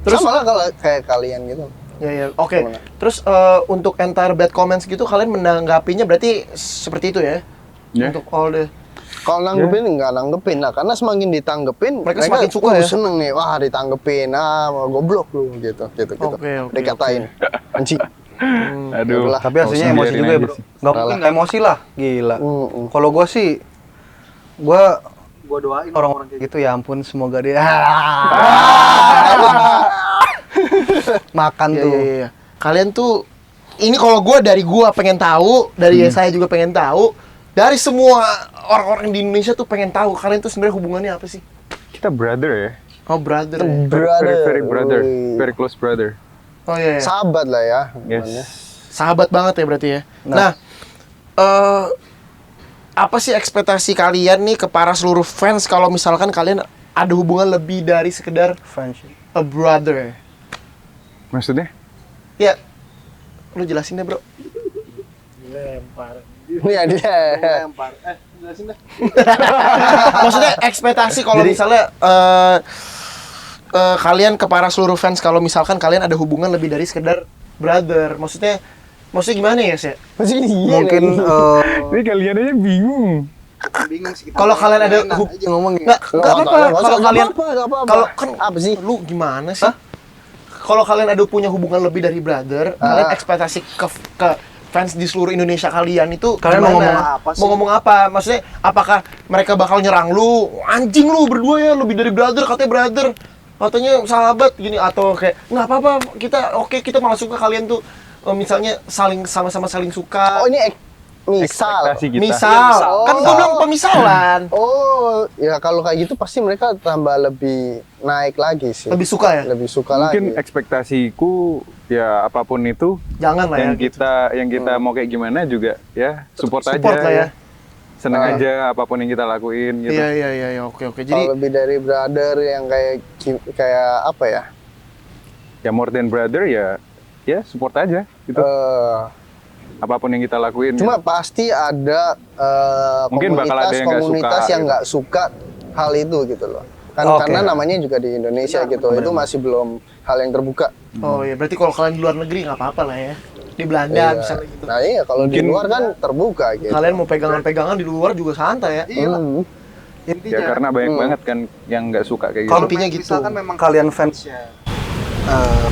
[SPEAKER 4] Terus malah kalau kayak kalian gitu.
[SPEAKER 1] Ya, oke. Terus untuk entire bad comments gitu, kalian menanggapinya berarti seperti itu ya?
[SPEAKER 3] Ya.
[SPEAKER 1] Untuk all the...
[SPEAKER 4] Kalau nanggepin nggak nanggepin lah, karena semakin ditanggepin
[SPEAKER 1] Mereka semakin suka ya?
[SPEAKER 4] seneng nih, wah ditanggepin, mau goblok lu gitu.
[SPEAKER 1] Oke,
[SPEAKER 4] Dikatain, anjing.
[SPEAKER 3] Aduh.
[SPEAKER 4] Yaudahlah.
[SPEAKER 2] Tapi aslinya emosi juga ya, bro. Nggak mungkin nggak emosi lah, gila. Kalau gue sih, gue doain orang-orang kayak gitu, ya ampun, semoga dia makan tuh.
[SPEAKER 1] Iya. Kalian tuh, ini kalau dari gue pengen tahu, dari saya juga pengen tahu, dari semua orang-orang di Indonesia tuh pengen tahu kalian tuh sebenarnya hubungannya apa sih?
[SPEAKER 3] Kita brother ya.
[SPEAKER 1] Oh, brother. Ya?
[SPEAKER 3] Very brother. Very close brother.
[SPEAKER 1] Oh iya.
[SPEAKER 4] Sahabat lah ya.
[SPEAKER 3] Yes.
[SPEAKER 1] Sahabat banget ya berarti ya. Nah, apa sih ekspektasi kalian nih ke para seluruh fans kalau misalkan kalian ada hubungan lebih dari sekedar
[SPEAKER 2] Friendship.
[SPEAKER 1] a brother?
[SPEAKER 3] Maksudnya?
[SPEAKER 1] Ya, lu jelasin deh bro. Lempar.
[SPEAKER 4] Iya dia.
[SPEAKER 1] Jelasin deh. Maksudnya ekspektasi kalau misalnya kalian ke para seluruh fans kalau misalkan kalian ada hubungan lebih dari sekedar brother. Maksudnya gimana ya sih?
[SPEAKER 2] Mungkin
[SPEAKER 3] Ini kalian aja bingung.
[SPEAKER 2] bingung sih.
[SPEAKER 1] Kalau kalian ada
[SPEAKER 2] ngomongin.
[SPEAKER 1] nggak apa-apa. Kalau kalian kalau kan
[SPEAKER 4] apa sih?
[SPEAKER 1] lu gimana sih? Kalau kalian ada punya hubungan lebih dari brother, kalian ekspektasi ke fans di seluruh Indonesia kalian itu
[SPEAKER 2] Kalian
[SPEAKER 1] gimana?
[SPEAKER 2] mau ngomong apa sih?
[SPEAKER 1] Mau ngomong apa? Maksudnya apakah mereka bakal nyerang lu? Anjing lu berdua ya lebih dari brother, katanya brother. Katanya sahabat gini atau kayak nggak apa-apa, kita malah suka kalian tuh misalnya sama-sama saling suka.
[SPEAKER 4] Oh ini misal.
[SPEAKER 3] Ekspektasi kita.
[SPEAKER 1] Misal, kan gua bilang pemisalan.
[SPEAKER 4] Oh, ya kalau kayak gitu pasti mereka tambah lebih naik lagi sih.
[SPEAKER 1] Lebih suka ya?
[SPEAKER 4] Lebih suka
[SPEAKER 3] Mungkin
[SPEAKER 4] lagi.
[SPEAKER 3] ekspektasiku ya apapun itu
[SPEAKER 1] Jangan lah
[SPEAKER 3] yang
[SPEAKER 1] ya. gitu.
[SPEAKER 3] yang kita mau kayak gimana juga ya support aja.
[SPEAKER 1] Support lah ya.
[SPEAKER 3] Seneng aja apapun yang kita lakuin gitu.
[SPEAKER 1] Iya, oke. Jadi
[SPEAKER 4] Kalau lebih dari brother yang kayak apa ya?
[SPEAKER 3] Ya more than brother ya support aja gitu. Apapun yang kita lakuin.
[SPEAKER 4] Cuma
[SPEAKER 3] gitu.
[SPEAKER 4] pasti ada
[SPEAKER 3] Mungkin bakal ada yang nggak
[SPEAKER 4] komunitas
[SPEAKER 3] suka,
[SPEAKER 4] yang
[SPEAKER 3] gitu.
[SPEAKER 4] nggak suka hal itu gitu loh. Kan
[SPEAKER 2] Oke.
[SPEAKER 4] karena namanya juga di Indonesia gitu. Itu masih belum hal yang terbuka.
[SPEAKER 1] oh ya berarti kalau kalian di luar negeri nggak apa-apa lah ya. Di Belanda
[SPEAKER 4] Iya.
[SPEAKER 1] misalnya gitu.
[SPEAKER 4] Nah iya kalau di luar kan terbuka gitu.
[SPEAKER 1] Kalian mau pegangan-pegangan di luar juga santai ya.
[SPEAKER 2] Intinya
[SPEAKER 3] Ya karena banyak banget kan yang nggak suka kayak gitu.
[SPEAKER 2] kalau
[SPEAKER 1] Intinya gitu.
[SPEAKER 2] misalkan memang kalian fansnya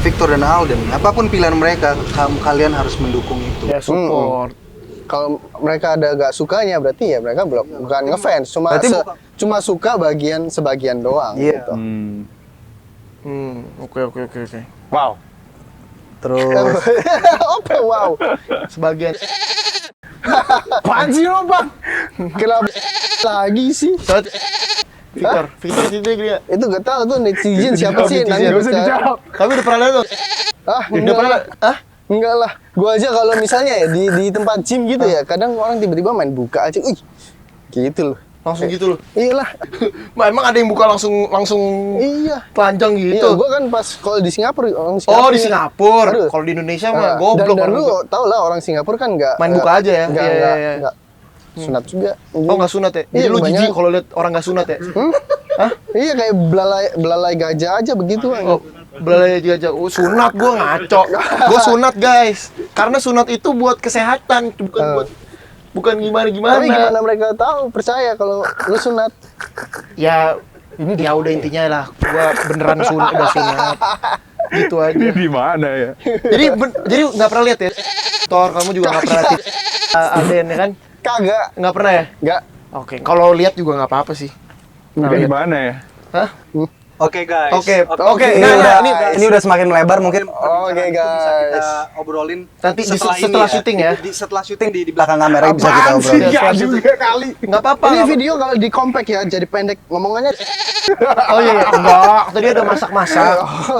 [SPEAKER 2] Victor dan Alden, apapun pilihan mereka, kalian harus mendukung itu.
[SPEAKER 1] Ya support.
[SPEAKER 4] Kalau mereka ada gak sukanya berarti ya mereka bukan ngefans,
[SPEAKER 2] Berarti
[SPEAKER 4] cuma suka sebagian doang
[SPEAKER 2] Iya.
[SPEAKER 4] gitu.
[SPEAKER 1] Oke.
[SPEAKER 3] Wow.
[SPEAKER 2] Terus
[SPEAKER 4] Apa wow?
[SPEAKER 1] Sebagian
[SPEAKER 3] Apaan sih lo bang?
[SPEAKER 4] Kenapa lagi sih?
[SPEAKER 1] Victor itu dia.
[SPEAKER 4] Itu gak tahu tuh netizen siapa sih
[SPEAKER 1] netizen.
[SPEAKER 4] nanya
[SPEAKER 3] Gak usah dijawab.
[SPEAKER 1] Kami udah pernah lihat.
[SPEAKER 4] Ah,
[SPEAKER 1] Udah
[SPEAKER 4] enggak
[SPEAKER 1] pernah.
[SPEAKER 4] lah. Enggak lah. Gua aja kalau misalnya ya di tempat gym gitu ya, kadang orang tiba-tiba main buka aja, gitu loh.
[SPEAKER 1] Langsung gitu loh.
[SPEAKER 4] Iyalah.
[SPEAKER 1] Emang ada yang buka langsung
[SPEAKER 4] Iya.
[SPEAKER 1] telanjang
[SPEAKER 4] Iya,
[SPEAKER 1] gitu.
[SPEAKER 4] gua kan pas kalau di Singapura, orang
[SPEAKER 1] Oh, di
[SPEAKER 4] ya.
[SPEAKER 1] Singapura.
[SPEAKER 4] Aduh.
[SPEAKER 1] Kalau di Indonesia mah
[SPEAKER 4] Nah,
[SPEAKER 1] goblok
[SPEAKER 4] dan
[SPEAKER 1] orang
[SPEAKER 4] lu
[SPEAKER 1] buka.
[SPEAKER 4] tau lah orang Singapura kan nggak
[SPEAKER 1] Main buka aja ya? Iya.
[SPEAKER 4] nggak sunat juga.
[SPEAKER 1] Oh, nggak sunat ya? Jadi
[SPEAKER 4] Iya,
[SPEAKER 1] lu
[SPEAKER 4] banyak.
[SPEAKER 1] jijik kalau lihat orang nggak sunat ya?
[SPEAKER 4] Iya kayak belalai gajah aja begitu.
[SPEAKER 1] Oh, belalai gajah. Oh, sunat gua ngaco. Gua sunat, guys. Karena sunat itu buat kesehatan, bukan
[SPEAKER 4] Tapi
[SPEAKER 1] gimana-gimana.
[SPEAKER 4] gimana mereka tahu percaya kalau lu sunat?
[SPEAKER 1] Ya udah intinya lah, gua beneran udah sunat. Gitu aja.
[SPEAKER 3] Ini di mana ya?
[SPEAKER 1] Jadi nggak pernah lihat ya? Tor, kamu juga nggak pernah lihat Alden ya kan?
[SPEAKER 4] Kagak.
[SPEAKER 1] Nggak pernah ya?
[SPEAKER 4] Nggak.
[SPEAKER 1] Oke, kalau lihat juga nggak apa-apa sih.
[SPEAKER 3] Ini di mana ya?
[SPEAKER 1] Hah?
[SPEAKER 2] Oke guys.
[SPEAKER 1] Oke.
[SPEAKER 2] Ini
[SPEAKER 1] Nah,
[SPEAKER 2] ini udah semakin melebar mungkin.
[SPEAKER 4] Oke,
[SPEAKER 2] Bisa kita
[SPEAKER 4] guys.
[SPEAKER 2] obrolin
[SPEAKER 1] Nanti
[SPEAKER 2] setelah
[SPEAKER 1] setelah
[SPEAKER 2] ini
[SPEAKER 1] syuting ya?
[SPEAKER 2] Setelah syuting di belakang kamera bisa kita
[SPEAKER 3] Apaan sih?
[SPEAKER 2] obrolin.
[SPEAKER 3] Nggak juga kali.
[SPEAKER 1] Nggak apa-apa.
[SPEAKER 4] Ini
[SPEAKER 1] nggak
[SPEAKER 4] video kalau di compact ya jadi pendek ngomongannya.
[SPEAKER 1] apa- Oh iya, enggak. Tadi ada masak-masak.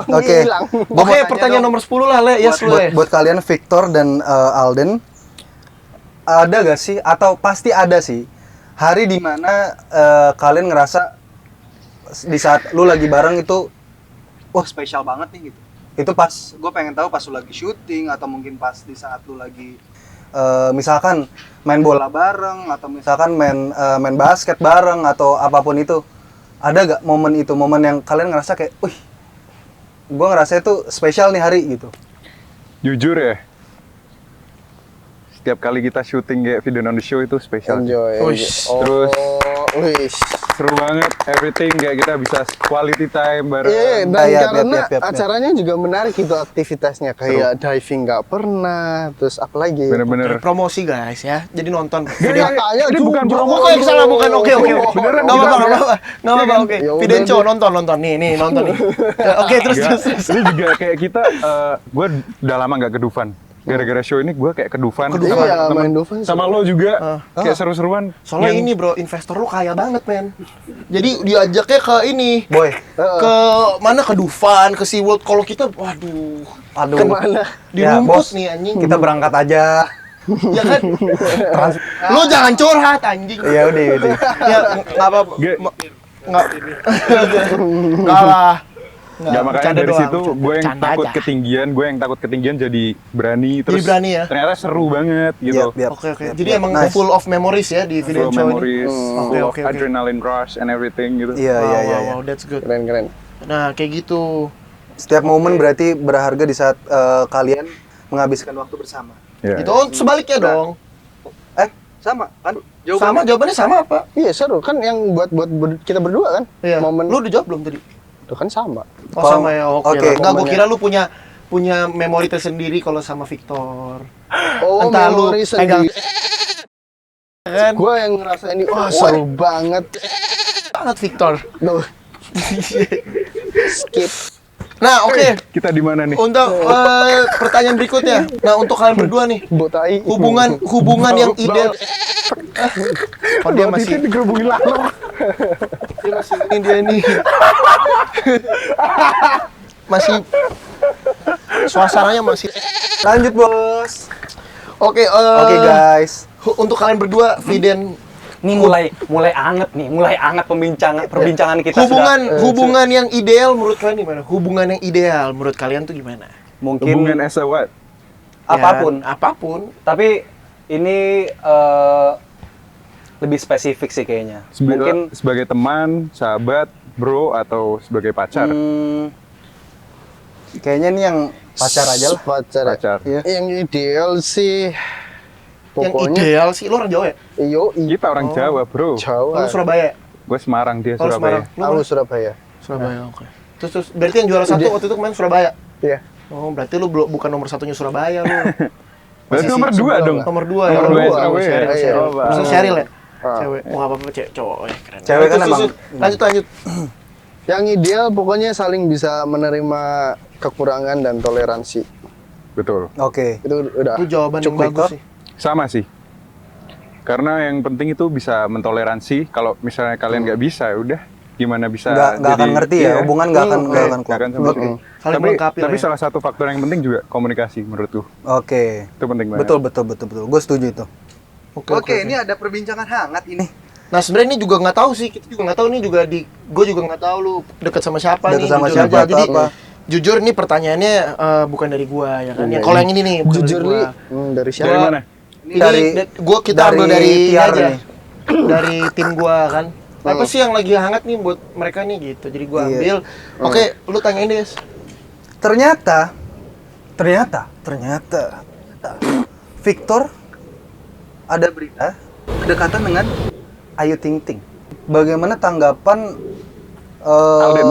[SPEAKER 2] Oke.
[SPEAKER 4] Hilang.
[SPEAKER 1] Oke, pertanyaan nomor 10 lah, Le. Yes, lu, Le.
[SPEAKER 2] Buat kalian Victor dan Alden, ada gak sih atau pasti ada sih hari dimana kalian ngerasa di saat lu lagi bareng itu, oh spesial banget nih gitu. Itu pas gue pengen tahu pas lu lagi syuting atau mungkin pas di saat lu lagi misalkan main bola bareng atau misalkan main basket bareng atau apapun itu. Ada gak momen itu, momen yang kalian ngerasa kayak, wih, gue ngerasa itu spesial nih hari gitu?
[SPEAKER 3] Jujur ya, setiap kali kita syuting kayak video on the show itu spesial.
[SPEAKER 4] Enjoy.
[SPEAKER 3] Terus seru banget, everything kayak kita bisa quality time bareng.
[SPEAKER 4] Iya, dan karena
[SPEAKER 2] Yap.
[SPEAKER 4] acaranya juga menarik itu aktivitasnya. Kayak diving nggak pernah, terus apa lagi?
[SPEAKER 3] Bener-bener.
[SPEAKER 1] Promosi guys ya, jadi nonton.
[SPEAKER 3] Ini bukan promo.
[SPEAKER 1] Oh, yang salah bukan. Oke.
[SPEAKER 3] Beneran,
[SPEAKER 1] Nggak apa-apa. Oke.
[SPEAKER 4] Ya udah,
[SPEAKER 1] Fidenco nonton nih, nonton nih. Oke, terus.
[SPEAKER 3] Ini juga kayak kita, gue udah lama nggak ke Dufan. Gara-gara show ini gue kayak ke Dufan.
[SPEAKER 4] Iya, main Dufan.
[SPEAKER 3] Sama lo juga, kayak seru-seruan.
[SPEAKER 1] Soalnya ini bro, investor lu kaya banget men. Jadi diajaknya ke ini,
[SPEAKER 2] Boy,
[SPEAKER 1] ke mana, ke Dufan, ke SeaWorld. Kalau kita, waduh,
[SPEAKER 4] Kemana?
[SPEAKER 1] di
[SPEAKER 2] Ya,
[SPEAKER 1] rumput
[SPEAKER 2] bos,
[SPEAKER 1] nih anjing.
[SPEAKER 2] kita berangkat aja.
[SPEAKER 1] Ya kan? Lu jangan curhat anjing.
[SPEAKER 2] Iya udah.
[SPEAKER 1] Ya nggak apa-apa. Nggak lah.
[SPEAKER 3] Nggak, makanya
[SPEAKER 1] bercanda
[SPEAKER 3] dari
[SPEAKER 1] doang,
[SPEAKER 3] situ gue yang
[SPEAKER 1] bercanda
[SPEAKER 3] takut
[SPEAKER 1] aja.
[SPEAKER 3] ketinggian, jadi berani. Terus
[SPEAKER 1] berani ya?
[SPEAKER 3] ternyata seru banget gitu.
[SPEAKER 1] Oke. Jadi emang full of memories ya di video
[SPEAKER 3] Full
[SPEAKER 1] show ini.
[SPEAKER 3] memories, full of
[SPEAKER 1] Oke.
[SPEAKER 3] adrenaline rush and everything gitu.
[SPEAKER 2] Iya.
[SPEAKER 1] Wow, that's good.
[SPEAKER 4] Keren.
[SPEAKER 1] Nah, kayak gitu.
[SPEAKER 2] Setiap momen berarti berharga di saat kalian menghabiskan waktu bersama.
[SPEAKER 3] Iya.
[SPEAKER 1] Itu sebaliknya dong.
[SPEAKER 2] Sama kan?
[SPEAKER 1] Sama, jawabannya sama apa?
[SPEAKER 4] Iya seru kan yang buat kita berdua kan.
[SPEAKER 1] Iya.
[SPEAKER 4] Momen
[SPEAKER 1] Lu udah jawab belum tadi?
[SPEAKER 4] itu kan sama.
[SPEAKER 1] Oh, sama ya. Oke.
[SPEAKER 2] Oke.
[SPEAKER 1] Enggak, gua kira lu punya memori tersendiri kalau sama Victor.
[SPEAKER 4] Oh,
[SPEAKER 1] Entah lu
[SPEAKER 4] memori
[SPEAKER 1] pegang
[SPEAKER 4] sendiri.
[SPEAKER 1] kan
[SPEAKER 4] Gue yang ngerasain ini, wah seru banget.
[SPEAKER 1] banget Victor.
[SPEAKER 4] Duh. Skip.
[SPEAKER 1] Nah, oke.
[SPEAKER 3] Kita di mana nih?
[SPEAKER 1] Untuk pertanyaan berikutnya. Nah, untuk kalian berdua nih,
[SPEAKER 4] Botai.
[SPEAKER 1] hubungan yang ideal. Oh, dia masih
[SPEAKER 3] digerubungin laler.
[SPEAKER 1] dia nih. Masih suasananya masih.
[SPEAKER 2] Lanjut bos.
[SPEAKER 1] Oke,
[SPEAKER 2] Oke guys.
[SPEAKER 1] untuk kalian berdua, Viden,
[SPEAKER 2] Ini mulai anget nih, perbincangan kita
[SPEAKER 1] hubungan yang ideal menurut kalian gimana? Hubungan yang ideal menurut kalian tuh gimana?
[SPEAKER 2] mungkin
[SPEAKER 3] Hubungan as a what?
[SPEAKER 2] apapun.
[SPEAKER 1] Ya, apapun.
[SPEAKER 2] Tapi ini lebih spesifik sih kayaknya. Mungkin
[SPEAKER 3] Sebagai teman, sahabat, bro, atau sebagai pacar?
[SPEAKER 2] kayaknya nih yang pacar aja lah.
[SPEAKER 3] Pacar.
[SPEAKER 2] Iya.
[SPEAKER 4] Yang ideal sih
[SPEAKER 1] Yang
[SPEAKER 4] pokoknya
[SPEAKER 1] ideal sih, lu orang Jawa ya?
[SPEAKER 3] Kita orang Jawa, bro.
[SPEAKER 4] Jawa.
[SPEAKER 1] Lu Surabaya?
[SPEAKER 3] Gue Semarang, dia
[SPEAKER 1] Oh, lu
[SPEAKER 3] Surabaya.
[SPEAKER 1] Semarang. Lu
[SPEAKER 4] Aku
[SPEAKER 1] mana?
[SPEAKER 4] Surabaya.
[SPEAKER 1] Surabaya, oke. Terus berarti yang juara satu waktu itu kemarin Surabaya?
[SPEAKER 4] Iya.
[SPEAKER 1] Oh, berarti lu bukan nomor satunya Surabaya lu.
[SPEAKER 3] Berarti
[SPEAKER 1] Masih
[SPEAKER 3] nomor 2
[SPEAKER 4] sebelah
[SPEAKER 3] dong.
[SPEAKER 4] lah.
[SPEAKER 1] Nomor 2 ya.
[SPEAKER 3] Nomor dua ya, Surabaya.
[SPEAKER 1] Sheryl,
[SPEAKER 3] Iya.
[SPEAKER 1] Sheryl.
[SPEAKER 3] Oh,
[SPEAKER 1] Maksudnya
[SPEAKER 3] Bang.
[SPEAKER 1] Sheryl ya?
[SPEAKER 4] Ah.
[SPEAKER 1] Cewek. Oh, apa-apa, cowok. Keren.
[SPEAKER 2] Cewek kan
[SPEAKER 1] Terus,
[SPEAKER 2] emang-
[SPEAKER 1] lanjut.
[SPEAKER 4] Yang ideal pokoknya saling bisa menerima kekurangan dan toleransi.
[SPEAKER 3] Betul.
[SPEAKER 2] Oke.
[SPEAKER 4] Itu udah
[SPEAKER 1] Itu jawaban yang
[SPEAKER 4] cukup.
[SPEAKER 1] bagus sih.
[SPEAKER 3] Sama sih. Karena yang penting itu bisa mentoleransi. Kalau misalnya kalian nggak bisa, ya udah gimana bisa
[SPEAKER 2] Nggak akan ngerti ya,
[SPEAKER 3] iya.
[SPEAKER 2] hubungan nggak akan
[SPEAKER 3] Nggak
[SPEAKER 2] kuat.
[SPEAKER 3] akan sama sekali.
[SPEAKER 1] Saling
[SPEAKER 3] Tapi
[SPEAKER 1] melengkapi lah ya.
[SPEAKER 3] salah satu faktor yang penting juga komunikasi menurutku.
[SPEAKER 2] Oke.
[SPEAKER 3] Itu penting banget.
[SPEAKER 2] Betul. Gue setuju itu.
[SPEAKER 1] Oke.
[SPEAKER 2] ini ada perbincangan hangat ini.
[SPEAKER 1] Nah, sebenarnya ini juga nggak tahu sih. Kita juga nggak tahu nih juga gue juga nggak tahu lu deket sama siapa
[SPEAKER 2] Deket
[SPEAKER 1] nih.
[SPEAKER 2] sama
[SPEAKER 1] jujur
[SPEAKER 2] siapa
[SPEAKER 1] aja.
[SPEAKER 2] atau
[SPEAKER 1] Jadi
[SPEAKER 2] apa.
[SPEAKER 1] jujur ini pertanyaannya bukan dari gua ya kan. Ya,
[SPEAKER 4] Iya,
[SPEAKER 1] kalau yang ini nih bukan
[SPEAKER 4] Jujur
[SPEAKER 1] dari
[SPEAKER 4] Li,
[SPEAKER 1] gua.
[SPEAKER 4] dari siapa?
[SPEAKER 3] Dari mana?
[SPEAKER 1] Ini
[SPEAKER 2] Dari-
[SPEAKER 1] kita ambil
[SPEAKER 2] dari
[SPEAKER 1] dari ini
[SPEAKER 2] PR
[SPEAKER 1] aja.
[SPEAKER 2] nih.
[SPEAKER 1] Dari tim gua kan. Apa sih yang lagi hangat nih buat mereka nih gitu. Jadi gua
[SPEAKER 2] Iya.
[SPEAKER 1] ambil. Oke, lu tanyain deh.
[SPEAKER 2] Ternyata Victor ada berita kedekatan dengan Ayu Ting Ting. Bagaimana tanggapan
[SPEAKER 3] Alden.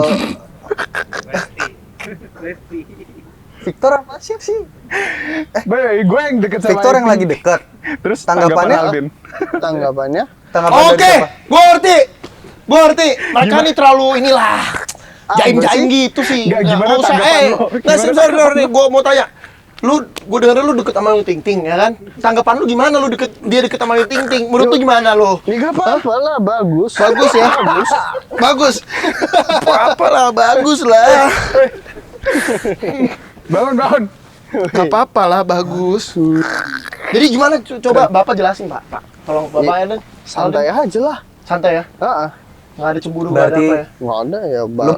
[SPEAKER 2] Victor apa siapa sih?
[SPEAKER 3] Gue yang deket sama
[SPEAKER 2] Victor yang
[SPEAKER 3] Alden.
[SPEAKER 2] lagi dekat.
[SPEAKER 3] Terus
[SPEAKER 2] Tanggapannya?
[SPEAKER 3] tanggapan Alden.
[SPEAKER 4] Tanggapannya?
[SPEAKER 2] Tanggapan dari
[SPEAKER 1] Oke,
[SPEAKER 2] siapa?
[SPEAKER 1] gua ngerti. Mereka nih terlalu inilah jaim-jaim
[SPEAKER 4] sih?
[SPEAKER 1] gitu sih.
[SPEAKER 3] Nggak, gimana
[SPEAKER 1] usah.
[SPEAKER 3] tanggapan lo?
[SPEAKER 1] Nggak,
[SPEAKER 3] Gimana
[SPEAKER 1] sebentar nih. Gua mau tanya. Gua denger lu deket sama Ayu Ting Ting ya kan? Tanggapan lu gimana lu dia deket sama Ayu Ting Ting? Menurut lu gimana lu?
[SPEAKER 4] Ya nggak apa-apa lah, bagus.
[SPEAKER 1] Bagus ya? Bagus. Apa lah, bagus lah.
[SPEAKER 3] Bangun.
[SPEAKER 1] Gak apa-apa lah, bagus. Jadi gimana? Coba Bapak jelasin, Pak. Tolong Bapak ya,
[SPEAKER 4] Santai aja lah.
[SPEAKER 1] Santai ya?
[SPEAKER 4] Heeh.
[SPEAKER 1] Nggak ada cemburu, nggak ada
[SPEAKER 2] Berarti-
[SPEAKER 1] apa ya?
[SPEAKER 4] Nggak ada ya,
[SPEAKER 2] Lu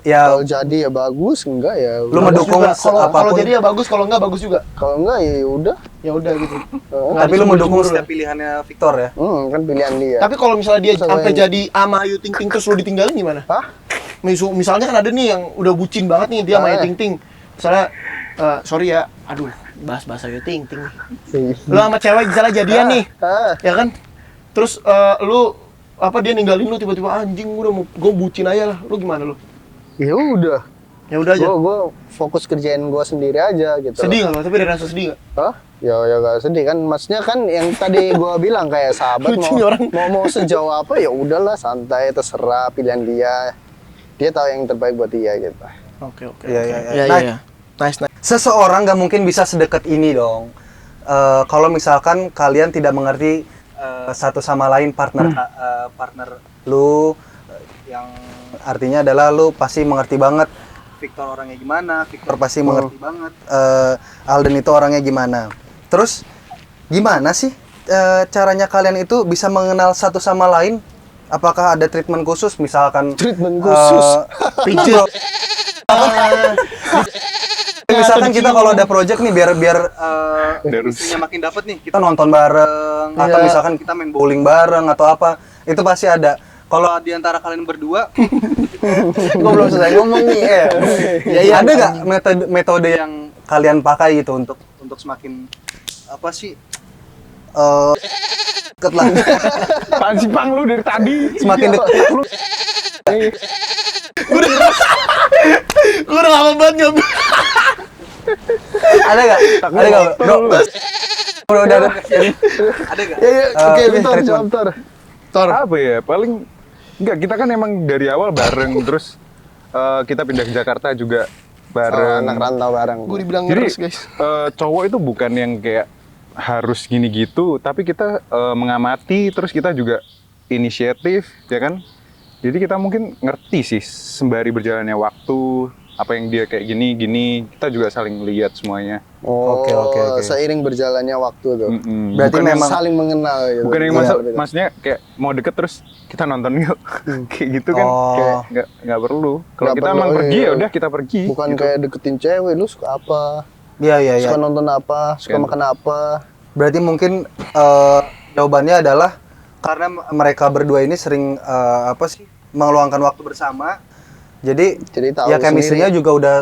[SPEAKER 2] Ya,
[SPEAKER 4] Kalau jadi ya bagus, enggak ya.
[SPEAKER 2] Lu
[SPEAKER 4] udah.
[SPEAKER 2] mendukung
[SPEAKER 1] Kalau
[SPEAKER 2] apapun.
[SPEAKER 1] jadi ya bagus, kalau enggak bagus juga.
[SPEAKER 4] Kalau enggak ya udah.
[SPEAKER 1] Ya udah gitu.
[SPEAKER 2] Tapi lu mendukung setiap pilihannya Victor ya?
[SPEAKER 4] Kan pilihan dia.
[SPEAKER 1] Tapi kalau misalnya dia
[SPEAKER 4] Terus
[SPEAKER 1] sampai
[SPEAKER 4] yang-
[SPEAKER 1] jadi ama Ayu Ting Ting terus lu ditinggalin gimana?
[SPEAKER 4] Hah?
[SPEAKER 1] Misalnya kan ada nih yang udah bucin banget nih dia sama Ayu
[SPEAKER 4] Ah.
[SPEAKER 1] Ting Ting. Misalnya sorry ya, aduh, bahas Ayu Ting Ting.
[SPEAKER 4] Iya.
[SPEAKER 1] Lu sama cewek misalnya jadian nih. Ya kan? Terus lu dia ninggalin lu tiba-tiba anjing gue bucin aja lah. Lu gimana lu?
[SPEAKER 4] Ya udah.
[SPEAKER 1] Ya udah aja.
[SPEAKER 4] Gue fokus kerjain gue sendiri aja gitu.
[SPEAKER 1] Sedih enggak lu? Tapi ada rasa sedih enggak?
[SPEAKER 4] Hah? Ya gak sedih kan, maksudnya kan yang tadi gua bilang kayak sahabat
[SPEAKER 1] Lucu nih orang.
[SPEAKER 4] mau sejauh apa ya udahlah, santai, terserah pilihan dia tahu yang terbaik buat dia gitu.
[SPEAKER 1] Oke.
[SPEAKER 2] Iya,
[SPEAKER 1] oke.
[SPEAKER 2] iya, iya.
[SPEAKER 1] Iya. Nice.
[SPEAKER 2] Seseorang nggak mungkin bisa sedekat ini dong. Kalau misalkan kalian tidak mengerti satu sama lain partner lu, yang artinya adalah lu pasti mengerti banget Victor orangnya gimana, Victor pasti mengerti banget Alden itu orangnya gimana. Terus gimana sih caranya kalian itu bisa mengenal satu sama lain? Apakah ada treatment khusus, misalkan
[SPEAKER 4] Treatment khusus.
[SPEAKER 2] pijat? Misalkan kita kalau ada project nih biar chemistry-nya makin dapet nih, kita nonton bareng atau
[SPEAKER 1] Iya.
[SPEAKER 2] misalkan kita main bowling bareng atau apa, itu pasti ada. Kalau di antara kalian berdua, gue belum selesai ngomong nih. Ada nggak metode yang kalian pakai gitu untuk semakin apa sih? Deket lah.
[SPEAKER 3] Apaan sih Pang lu dari tadi?
[SPEAKER 2] Semakin deket.
[SPEAKER 1] Gue udah lama banget nggak.
[SPEAKER 2] Ada nggak? Ada nggak, bro? Udah ada. Ada nggak?
[SPEAKER 4] Oke,
[SPEAKER 2] treatment.
[SPEAKER 4] bentar.
[SPEAKER 3] Apa ya? Paling enggak, kita kan emang dari awal bareng, terus kita pindah ke Jakarta juga bareng.
[SPEAKER 4] Anak rantau bareng.
[SPEAKER 1] Gue dibilang
[SPEAKER 3] Jadi
[SPEAKER 1] ngeres guys.
[SPEAKER 3] cowok itu bukan yang kayak harus gini gitu, tapi kita mengamati, terus kita juga inisiatif, ya kan? Jadi kita mungkin ngerti sih sembari berjalannya waktu, apa yang dia kayak gini, kita juga saling lihat semuanya.
[SPEAKER 4] Oh,
[SPEAKER 2] Oke.
[SPEAKER 4] seiring berjalannya waktu tuh.
[SPEAKER 2] Berarti
[SPEAKER 3] Bukan
[SPEAKER 2] memang
[SPEAKER 4] saling mengenal gitu.
[SPEAKER 3] bukan yang
[SPEAKER 4] Iya,
[SPEAKER 3] masuk,
[SPEAKER 4] betul.
[SPEAKER 3] maksudnya kayak mau deket terus kita nonton yuk, kayak gitu kan,
[SPEAKER 2] Oh.
[SPEAKER 3] kayak nggak perlu. Kalau
[SPEAKER 4] Nggak
[SPEAKER 3] kita
[SPEAKER 4] perlu,
[SPEAKER 3] emang pergi
[SPEAKER 4] iya.
[SPEAKER 3] ya udah kita pergi.
[SPEAKER 4] Bukan
[SPEAKER 3] gitu.
[SPEAKER 4] kayak deketin cewek, lu suka apa?
[SPEAKER 2] Iya.
[SPEAKER 4] Suka nonton apa? Suka
[SPEAKER 3] Kan.
[SPEAKER 4] makan apa?
[SPEAKER 2] Berarti mungkin jawabannya adalah karena mereka berdua ini sering meluangkan waktu bersama. Jadi
[SPEAKER 4] tahu
[SPEAKER 2] ya chemistry-nya
[SPEAKER 4] sendiri.
[SPEAKER 2] juga udah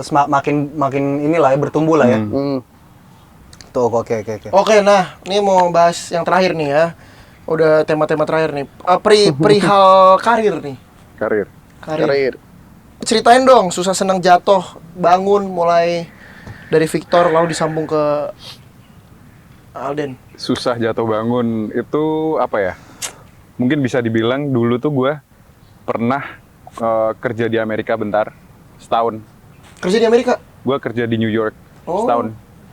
[SPEAKER 2] makin inilah ya, bertumbuh lah ya. Tuh, oke.
[SPEAKER 1] Oke, nah ini mau bahas yang terakhir nih ya. Udah tema-tema terakhir nih. Perihal karir nih.
[SPEAKER 3] Karir.
[SPEAKER 4] Karir.
[SPEAKER 1] Ceritain dong susah senang jatuh bangun mulai dari Victor lalu disambung ke Alden.
[SPEAKER 3] Susah jatuh bangun itu apa ya? Mungkin bisa dibilang dulu tuh gue pernah kerja di Amerika bentar, setahun.
[SPEAKER 1] Kerja di Amerika?
[SPEAKER 3] Gue kerja di New York
[SPEAKER 1] Oh.
[SPEAKER 3] setahun.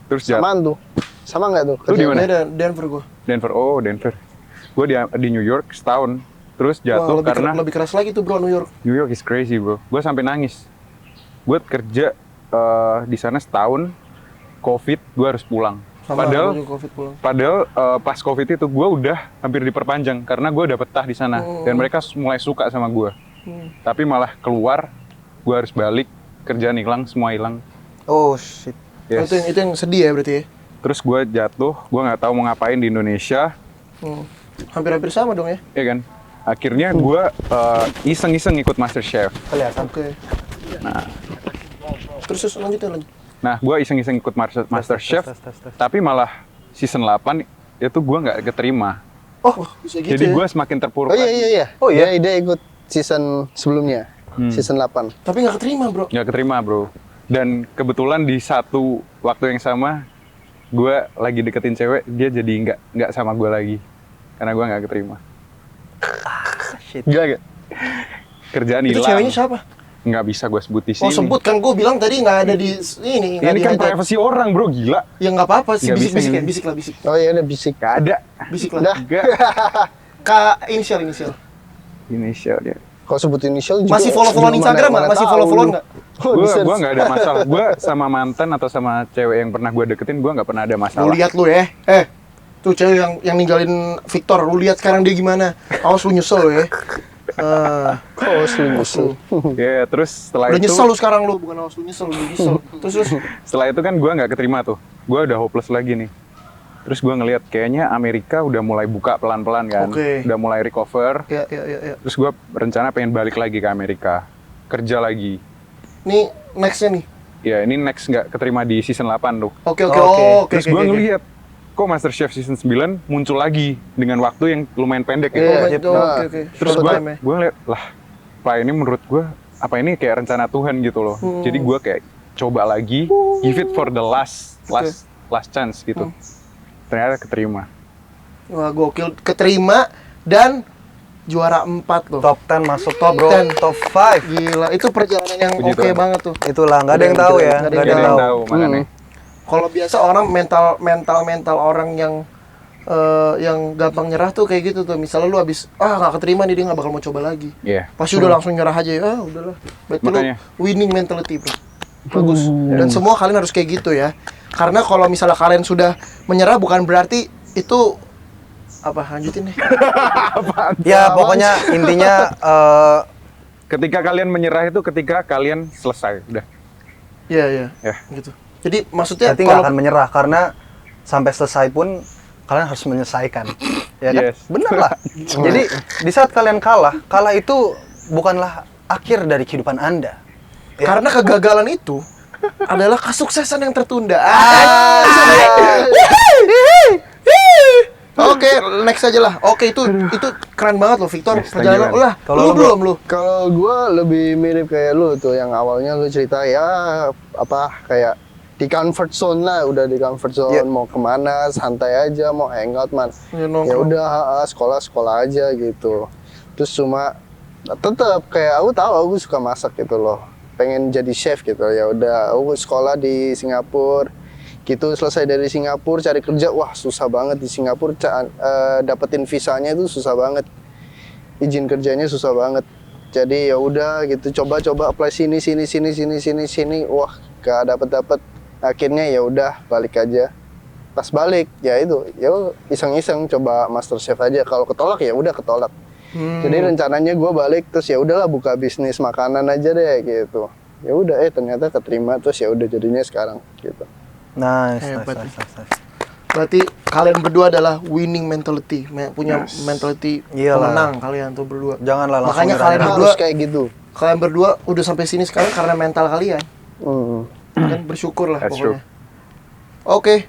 [SPEAKER 3] Terus jatuh.
[SPEAKER 4] Samaan tuh. Sama nggak tuh?
[SPEAKER 3] Lu di mana?
[SPEAKER 1] Beda, Denver gua.
[SPEAKER 3] Denver. Oh, Denver. Gue di New York setahun. Terus jatuh
[SPEAKER 1] Wah,
[SPEAKER 3] karena
[SPEAKER 1] lebih keras lagi tuh bro New York.
[SPEAKER 3] New York is crazy, bro. Gue sampai nangis. Gue kerja di sana setahun. COVID, gue harus pulang.
[SPEAKER 1] Sama
[SPEAKER 3] Padahal
[SPEAKER 1] gua juga COVID pulang.
[SPEAKER 3] pas COVID itu gue udah hampir diperpanjang karena gue dapet betah di sana dan mereka mulai suka sama gue. Tapi malah keluar, gue harus balik, kerjaan hilang, semua hilang.
[SPEAKER 2] Oh shit.
[SPEAKER 3] Yes.
[SPEAKER 1] Itu yang sedih ya berarti ya.
[SPEAKER 3] Terus gue jatuh, gue nggak tahu mau ngapain di Indonesia,
[SPEAKER 1] Hampir-hampir sama dong ya.
[SPEAKER 3] ya kan? Akhirnya gue iseng-iseng ikut MasterChef.
[SPEAKER 2] Kelihatan.
[SPEAKER 1] Oke. Terus lanjut.
[SPEAKER 3] Nah, gue iseng-iseng ikut MasterChef, tapi malah season 8 itu gue nggak keterima.
[SPEAKER 1] Oh, bisa gitu
[SPEAKER 3] Jadi
[SPEAKER 1] ya.
[SPEAKER 3] gue semakin terpuruk.
[SPEAKER 4] Oh iya
[SPEAKER 3] lagi.
[SPEAKER 4] iya.
[SPEAKER 2] Oh, iya?
[SPEAKER 4] Dia ikut season sebelumnya. Season 8.
[SPEAKER 1] Tapi nggak keterima bro.
[SPEAKER 3] Nggak keterima, bro. Dan kebetulan di satu waktu yang sama, gue lagi deketin cewek, dia jadi nggak sama gue lagi. Karena gue nggak keterima.
[SPEAKER 2] Shit.
[SPEAKER 3] Gila gak? Kerjaan
[SPEAKER 1] Itu
[SPEAKER 3] hilang.
[SPEAKER 1] ceweknya siapa?
[SPEAKER 3] Nggak bisa gue sebut di sini.
[SPEAKER 1] Oh sebut kan gue bilang tadi nggak ada di ini. nggak
[SPEAKER 3] Ini
[SPEAKER 1] di
[SPEAKER 3] kan
[SPEAKER 1] highlight.
[SPEAKER 3] privasi orang, bro. Gila.
[SPEAKER 1] Ya nggak apa-apa sih,
[SPEAKER 3] Nggak bisa
[SPEAKER 1] bisik
[SPEAKER 3] ini.
[SPEAKER 1] bisik lah bisik.
[SPEAKER 4] Oh iya udah bisik.
[SPEAKER 3] Nggak ada.
[SPEAKER 1] Bisik
[SPEAKER 4] Dah.
[SPEAKER 1] lah.
[SPEAKER 3] Nggak.
[SPEAKER 1] Inisial.
[SPEAKER 3] Inisial dia.
[SPEAKER 4] Kalau sebut inisial juga.
[SPEAKER 1] Masih follow-followan
[SPEAKER 4] juga
[SPEAKER 1] Instagram
[SPEAKER 4] mana
[SPEAKER 1] nggak? Masih
[SPEAKER 4] tahu
[SPEAKER 1] follow-followan
[SPEAKER 4] lu.
[SPEAKER 1] nggak?
[SPEAKER 4] Oh,
[SPEAKER 3] Gue
[SPEAKER 4] di-search.
[SPEAKER 3] nggak ada masalah. Gue sama mantan atau sama cewek yang pernah gue deketin, gue nggak pernah ada
[SPEAKER 1] Lu
[SPEAKER 3] masalah.
[SPEAKER 1] lihat lu ya. Tuh cewek yang ninggalin Victor, lu lihat sekarang dia gimana. Awas lu nyesel lu ya.
[SPEAKER 4] Kok nyesel?
[SPEAKER 3] Ya, terus setelah
[SPEAKER 1] Udah
[SPEAKER 3] itu
[SPEAKER 1] nyesel lu sekarang lu, bukan awas lu nyesel, udah nyesel. Terus
[SPEAKER 3] setelah itu kan gue nggak keterima tuh, gue udah hopeless lagi nih. Terus gue ngelihat kayaknya Amerika udah mulai buka pelan-pelan kan,
[SPEAKER 1] Oke.
[SPEAKER 3] udah mulai recover.
[SPEAKER 1] ya.
[SPEAKER 3] Terus gue rencana pengen balik lagi ke Amerika, kerja lagi.
[SPEAKER 1] Nih nextnya nih.
[SPEAKER 3] Ya ini next nggak keterima di season 8 tuh.
[SPEAKER 1] Oke.
[SPEAKER 3] Terus gue ngelihat kok MasterChef season 9 muncul lagi dengan waktu yang lumayan pendek gitu.
[SPEAKER 1] Oke.
[SPEAKER 3] Terus gue lihat lah, Pak ini menurut gue apa ini kayak rencana Tuhan gitu loh. Jadi gue kayak coba lagi, give it for the last chance gitu. Ternyata keterima.
[SPEAKER 1] Wah, gokil, keterima dan juara 4 loh.
[SPEAKER 2] Top 10 masuk
[SPEAKER 1] Top
[SPEAKER 2] bro,
[SPEAKER 1] 10.
[SPEAKER 2] top 5.
[SPEAKER 1] Gila, itu perjalanan yang
[SPEAKER 3] Puji
[SPEAKER 1] oke
[SPEAKER 3] Tuhan.
[SPEAKER 1] banget tuh.
[SPEAKER 2] Itulah, nggak ada yang tahu ya.
[SPEAKER 1] Nggak
[SPEAKER 2] Nggak
[SPEAKER 3] Gak ada yang tahu
[SPEAKER 1] Hmm.
[SPEAKER 3] makanya.
[SPEAKER 1] Kalau biasa orang mental orang yang gampang nyerah tuh kayak gitu tuh. Misalnya lu abis nggak keterima nih, dia nggak bakal mau coba lagi.
[SPEAKER 3] Iya.
[SPEAKER 1] Pasti udah langsung nyerah aja ya. Udahlah. Berarti
[SPEAKER 3] Makanya.
[SPEAKER 1] lu winning mentality, bro. Bagus. Dan semua kalian harus kayak gitu ya. Karena kalau misalnya kalian sudah menyerah bukan berarti itu apa, lanjutin deh.
[SPEAKER 2] Ya pokoknya intinya
[SPEAKER 3] Ketika kalian menyerah itu ketika kalian selesai, udah.
[SPEAKER 1] Iya.
[SPEAKER 3] Ya.
[SPEAKER 1] Gitu. Jadi maksudnya
[SPEAKER 2] berarti nggak akan menyerah karena sampai selesai pun kalian harus menyelesaikan. Ya kan?
[SPEAKER 3] Yes.
[SPEAKER 2] Bener lah. Jadi di saat kalian kalah itu bukanlah akhir dari kehidupan Anda.
[SPEAKER 1] karena kegagalan itu adalah kesuksesan yang tertunda. Oke, next aja lah. Oke, itu keren banget loh, Victor.
[SPEAKER 3] Yes, thank you,
[SPEAKER 1] Perjalanan
[SPEAKER 3] man.
[SPEAKER 1] lah.
[SPEAKER 2] Kalau
[SPEAKER 1] Lu
[SPEAKER 2] lu,
[SPEAKER 1] belum lu?
[SPEAKER 4] Kalau gue lebih mirip kayak lu tuh, yang awalnya lu cerita ya kayak di comfort zone lah, udah di comfort zone, mau kemana santai aja, mau hangout man,
[SPEAKER 1] Ya,
[SPEAKER 4] ya
[SPEAKER 1] nongkrong.
[SPEAKER 4] udah sekolah aja gitu. Terus cuma tetap kayak aku suka masak gitu loh, pengen jadi chef gitu. Ya udah aku sekolah di Singapura gitu, selesai dari Singapura cari kerja, wah susah banget di Singapura, dapetin visanya itu susah banget, izin kerjanya susah banget. Jadi ya udah gitu, coba apply sini, wah gak dapet. Akhirnya ya udah balik aja. Pas balik ya itu, ya iseng-iseng coba MasterChef aja. Kalau ketolak ya udah ketolak. Jadi rencananya gue balik terus ya udahlah buka bisnis makanan aja deh gitu. Ya udah ternyata keterima, terus ya udah jadinya sekarang gitu.
[SPEAKER 2] Nice.
[SPEAKER 1] Hebat. Berarti kalian berdua adalah winning mentality, punya mentality
[SPEAKER 2] Iyalah.
[SPEAKER 1] pemenang kalian tuh berdua.
[SPEAKER 2] Janganlah langsung
[SPEAKER 1] Makanya
[SPEAKER 2] nyerah.
[SPEAKER 1] kalian
[SPEAKER 4] Harus
[SPEAKER 1] berdua,
[SPEAKER 4] kayak gitu.
[SPEAKER 1] kalian berdua udah sampai sini sekarang karena mental kalian. Kan bersyukur lah
[SPEAKER 3] That's
[SPEAKER 1] pokoknya. Oke.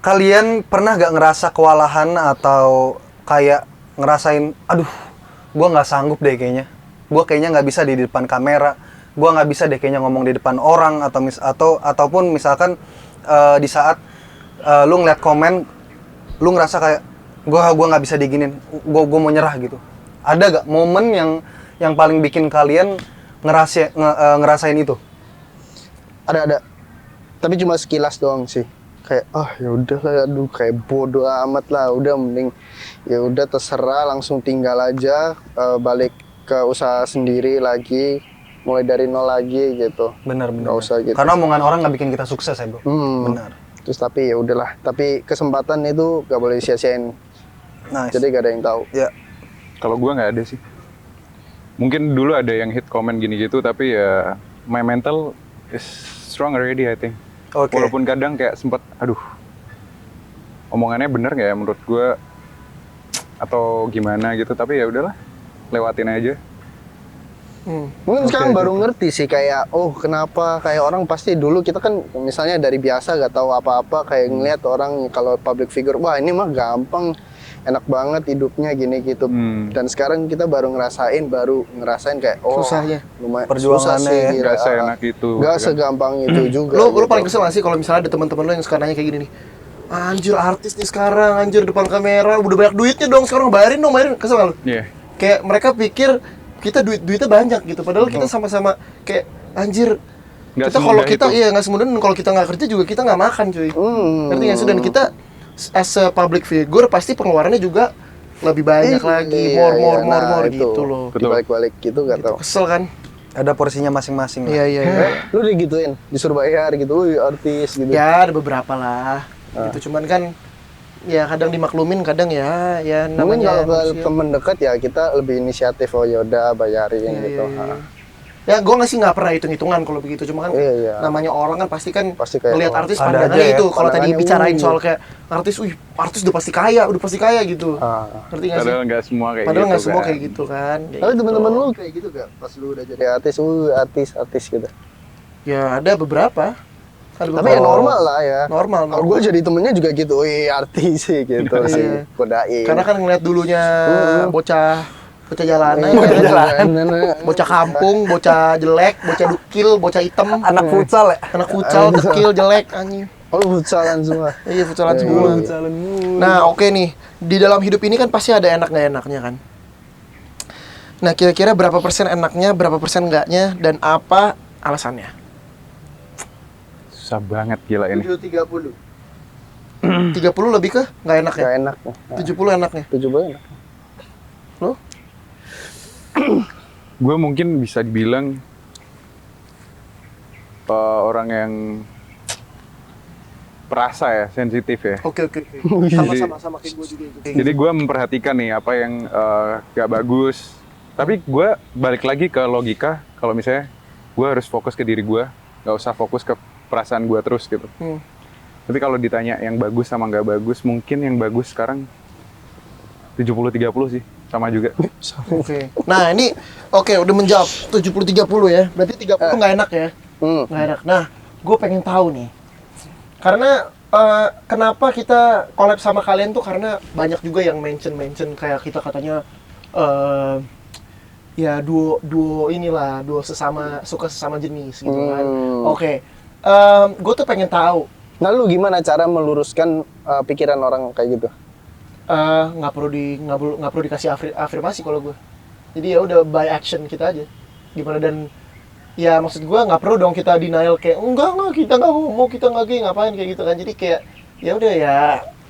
[SPEAKER 2] Kalian pernah gak ngerasa kewalahan atau kayak ngerasain, aduh, gua nggak sanggup deh kayaknya. Gua kayaknya nggak bisa di depan kamera. Gua nggak bisa deh kayaknya ngomong di depan orang ataupun misalkan di saat lu ngeliat komen, lu ngerasa kayak gua nggak bisa diginin, gua mau nyerah gitu. Ada gak momen yang paling bikin kalian ngerasain itu?
[SPEAKER 4] Ada. Tapi cuma sekilas doang sih. Kayak ya udahlah, aduh kayak bodoh amat lah, udah mending ya udah terserah, langsung tinggal aja, balik ke usaha sendiri lagi, mulai dari nol lagi gitu.
[SPEAKER 2] Benar.
[SPEAKER 4] Nggak usah gitu.
[SPEAKER 2] Karena omongan orang nggak bikin kita sukses ya bro. Benar.
[SPEAKER 4] Terus tapi ya udahlah, tapi kesempatan itu gak boleh sia-siain.
[SPEAKER 2] Nice.
[SPEAKER 4] Jadi gak ada yang tahu.
[SPEAKER 2] Ya.
[SPEAKER 3] Kalau gua nggak ada sih. Mungkin dulu ada yang hit komen gini gitu, tapi ya my mental is strong already I think.
[SPEAKER 2] Oke.
[SPEAKER 3] Walaupun kadang kayak sempet, aduh, omongannya bener nggak ya menurut gua atau gimana gitu, tapi ya udahlah, lewatin aja.
[SPEAKER 4] Mungkin sekarang baru ngerti sih kayak kenapa kayak orang pasti dulu kita kan misalnya dari biasa gak tahu apa-apa, kayak ngeliat orang kalau public figure, wah ini mah gampang, enak banget hidupnya gini gitu. Dan sekarang kita baru ngerasain kayak
[SPEAKER 1] Susahnya.
[SPEAKER 4] lumayan
[SPEAKER 2] Perjuangannya
[SPEAKER 4] susah sih,
[SPEAKER 2] ya.
[SPEAKER 4] gila.
[SPEAKER 3] Nggak seenak itu,
[SPEAKER 4] Nggak
[SPEAKER 3] kan.
[SPEAKER 4] segampang itu juga.
[SPEAKER 1] Lu
[SPEAKER 4] gitu.
[SPEAKER 1] paling kesel gak sih kalau misalnya ada teman-teman lu yang suka nanya kayak gini nih, anjir artis nih sekarang, anjir depan kamera, udah banyak duitnya dong sekarang, bayarin, kesel gak lu?
[SPEAKER 3] Iya.
[SPEAKER 1] Kayak mereka pikir kita duitnya banyak gitu, padahal kita sama-sama kayak anjir.
[SPEAKER 3] Nggak
[SPEAKER 1] Kita kalau
[SPEAKER 3] semudah
[SPEAKER 1] kita
[SPEAKER 3] itu.
[SPEAKER 1] nggak semudah, dan kalau kita nggak kerja juga kita nggak makan cuy. Ngerti nggak sih? Dan kita as a public figure pasti pengeluarannya juga lebih banyak lagi, more
[SPEAKER 4] itu.
[SPEAKER 1] gitu loh.
[SPEAKER 3] Betul.
[SPEAKER 4] Dibalik-balik gitu gak tau.
[SPEAKER 1] Kesel kan?
[SPEAKER 2] Ada porsinya masing-masing. lah.
[SPEAKER 1] Iya.
[SPEAKER 4] Lu digituin, disuruh bayar gitu, wih artis gitu.
[SPEAKER 1] Ya ada beberapa lah. Gitu cuman kan ya kadang dimaklumin, kadang ya
[SPEAKER 4] Mungkin
[SPEAKER 1] namanya
[SPEAKER 4] kalau ke
[SPEAKER 1] manusia.
[SPEAKER 4] temen dekat ya kita lebih inisiatif, oh yaudah bayarin
[SPEAKER 1] Iya,
[SPEAKER 4] gitu.
[SPEAKER 1] iya, iya. Ya gue nggak pernah hitung-hitungan kalau begitu, cuma kan
[SPEAKER 4] Iya.
[SPEAKER 1] namanya orang kan pasti kan
[SPEAKER 4] Pasti kayak,
[SPEAKER 1] ngelihat
[SPEAKER 4] oh,
[SPEAKER 1] artis
[SPEAKER 2] ada
[SPEAKER 1] pandangannya
[SPEAKER 2] aja ya,
[SPEAKER 1] itu. Kalau tadi
[SPEAKER 4] pandangannya,
[SPEAKER 1] bicarain soal kayak artis udah pasti kaya gitu. Ngerti nggak sih?
[SPEAKER 3] Padahal nggak semua kayak
[SPEAKER 1] Padahal
[SPEAKER 3] gitu
[SPEAKER 1] nggak semua
[SPEAKER 3] kan.
[SPEAKER 1] kayak gitu kan. Kayak
[SPEAKER 4] Tapi
[SPEAKER 1] gitu.
[SPEAKER 4] teman-teman lu kayak gitu gak? Pas lu udah jadi artis gitu.
[SPEAKER 1] Ya ada beberapa. Ada
[SPEAKER 4] Tapi ya normal lah ya.
[SPEAKER 1] Normal.
[SPEAKER 4] Kalau gue jadi temennya juga gitu, wih artis sih gitu
[SPEAKER 1] Iya.
[SPEAKER 4] sih, godain.
[SPEAKER 1] Karena kan ngeliat dulunya bocah jalanan,
[SPEAKER 4] Bocah
[SPEAKER 1] ya.
[SPEAKER 4] jalanan.
[SPEAKER 1] Bocah kampung, bocah jelek, bocah dukil, bocah hitam,
[SPEAKER 2] Anak futsal ya?
[SPEAKER 1] anak futsal, dekil, jelek, anjing.
[SPEAKER 4] Oh, futsalan semua.
[SPEAKER 1] Iya, futsalan
[SPEAKER 4] Iya,
[SPEAKER 1] semua.
[SPEAKER 4] iya.
[SPEAKER 1] Nah, oke nih. Di dalam hidup ini kan pasti ada enak nggak enaknya kan. Nah, kira-kira berapa persen enaknya, berapa persen enggaknya, dan apa alasannya?
[SPEAKER 3] Susah banget gila ini.
[SPEAKER 4] 7-30.
[SPEAKER 1] 30 lebih ke nggak enak ya?
[SPEAKER 4] Gak enak.
[SPEAKER 1] 70 enaknya.
[SPEAKER 4] 70 enak.
[SPEAKER 1] Lo?
[SPEAKER 3] Gue mungkin bisa dibilang orang yang perasa ya, sensitif ya.
[SPEAKER 1] Oke. Sama kayak gue juga itu.
[SPEAKER 3] Jadi gue memperhatikan nih apa yang gak bagus. Tapi gue balik lagi ke logika, kalau misalnya gue harus fokus ke diri gue, gak usah fokus ke perasaan gue terus gitu. Tapi kalau ditanya yang bagus sama nggak bagus, mungkin yang bagus sekarang 70-30 sih, sama juga.
[SPEAKER 1] Oke. Nah, ini udah menjawab 70-30 ya. Berarti 30 nggak enak ya? Nggak enak. Nah, gue pengen tahu nih. Karena kenapa kita collab sama kalian tuh karena banyak juga yang mention kayak kita katanya ya duo inilah, duo suka sesama jenis gitu kan. Oke. Gue tuh pengen tahu.
[SPEAKER 4] Nah, lu gimana cara meluruskan pikiran orang kayak gitu?
[SPEAKER 1] Nggak perlu dikasih afirmasi kalau gue. Jadi ya udah by action kita aja. Gimana, dan ya maksud gue nggak perlu dong kita denial kayak enggak kita nggak mau, kita nggak gay, ngapain kayak gitu kan. Jadi kayak ya udah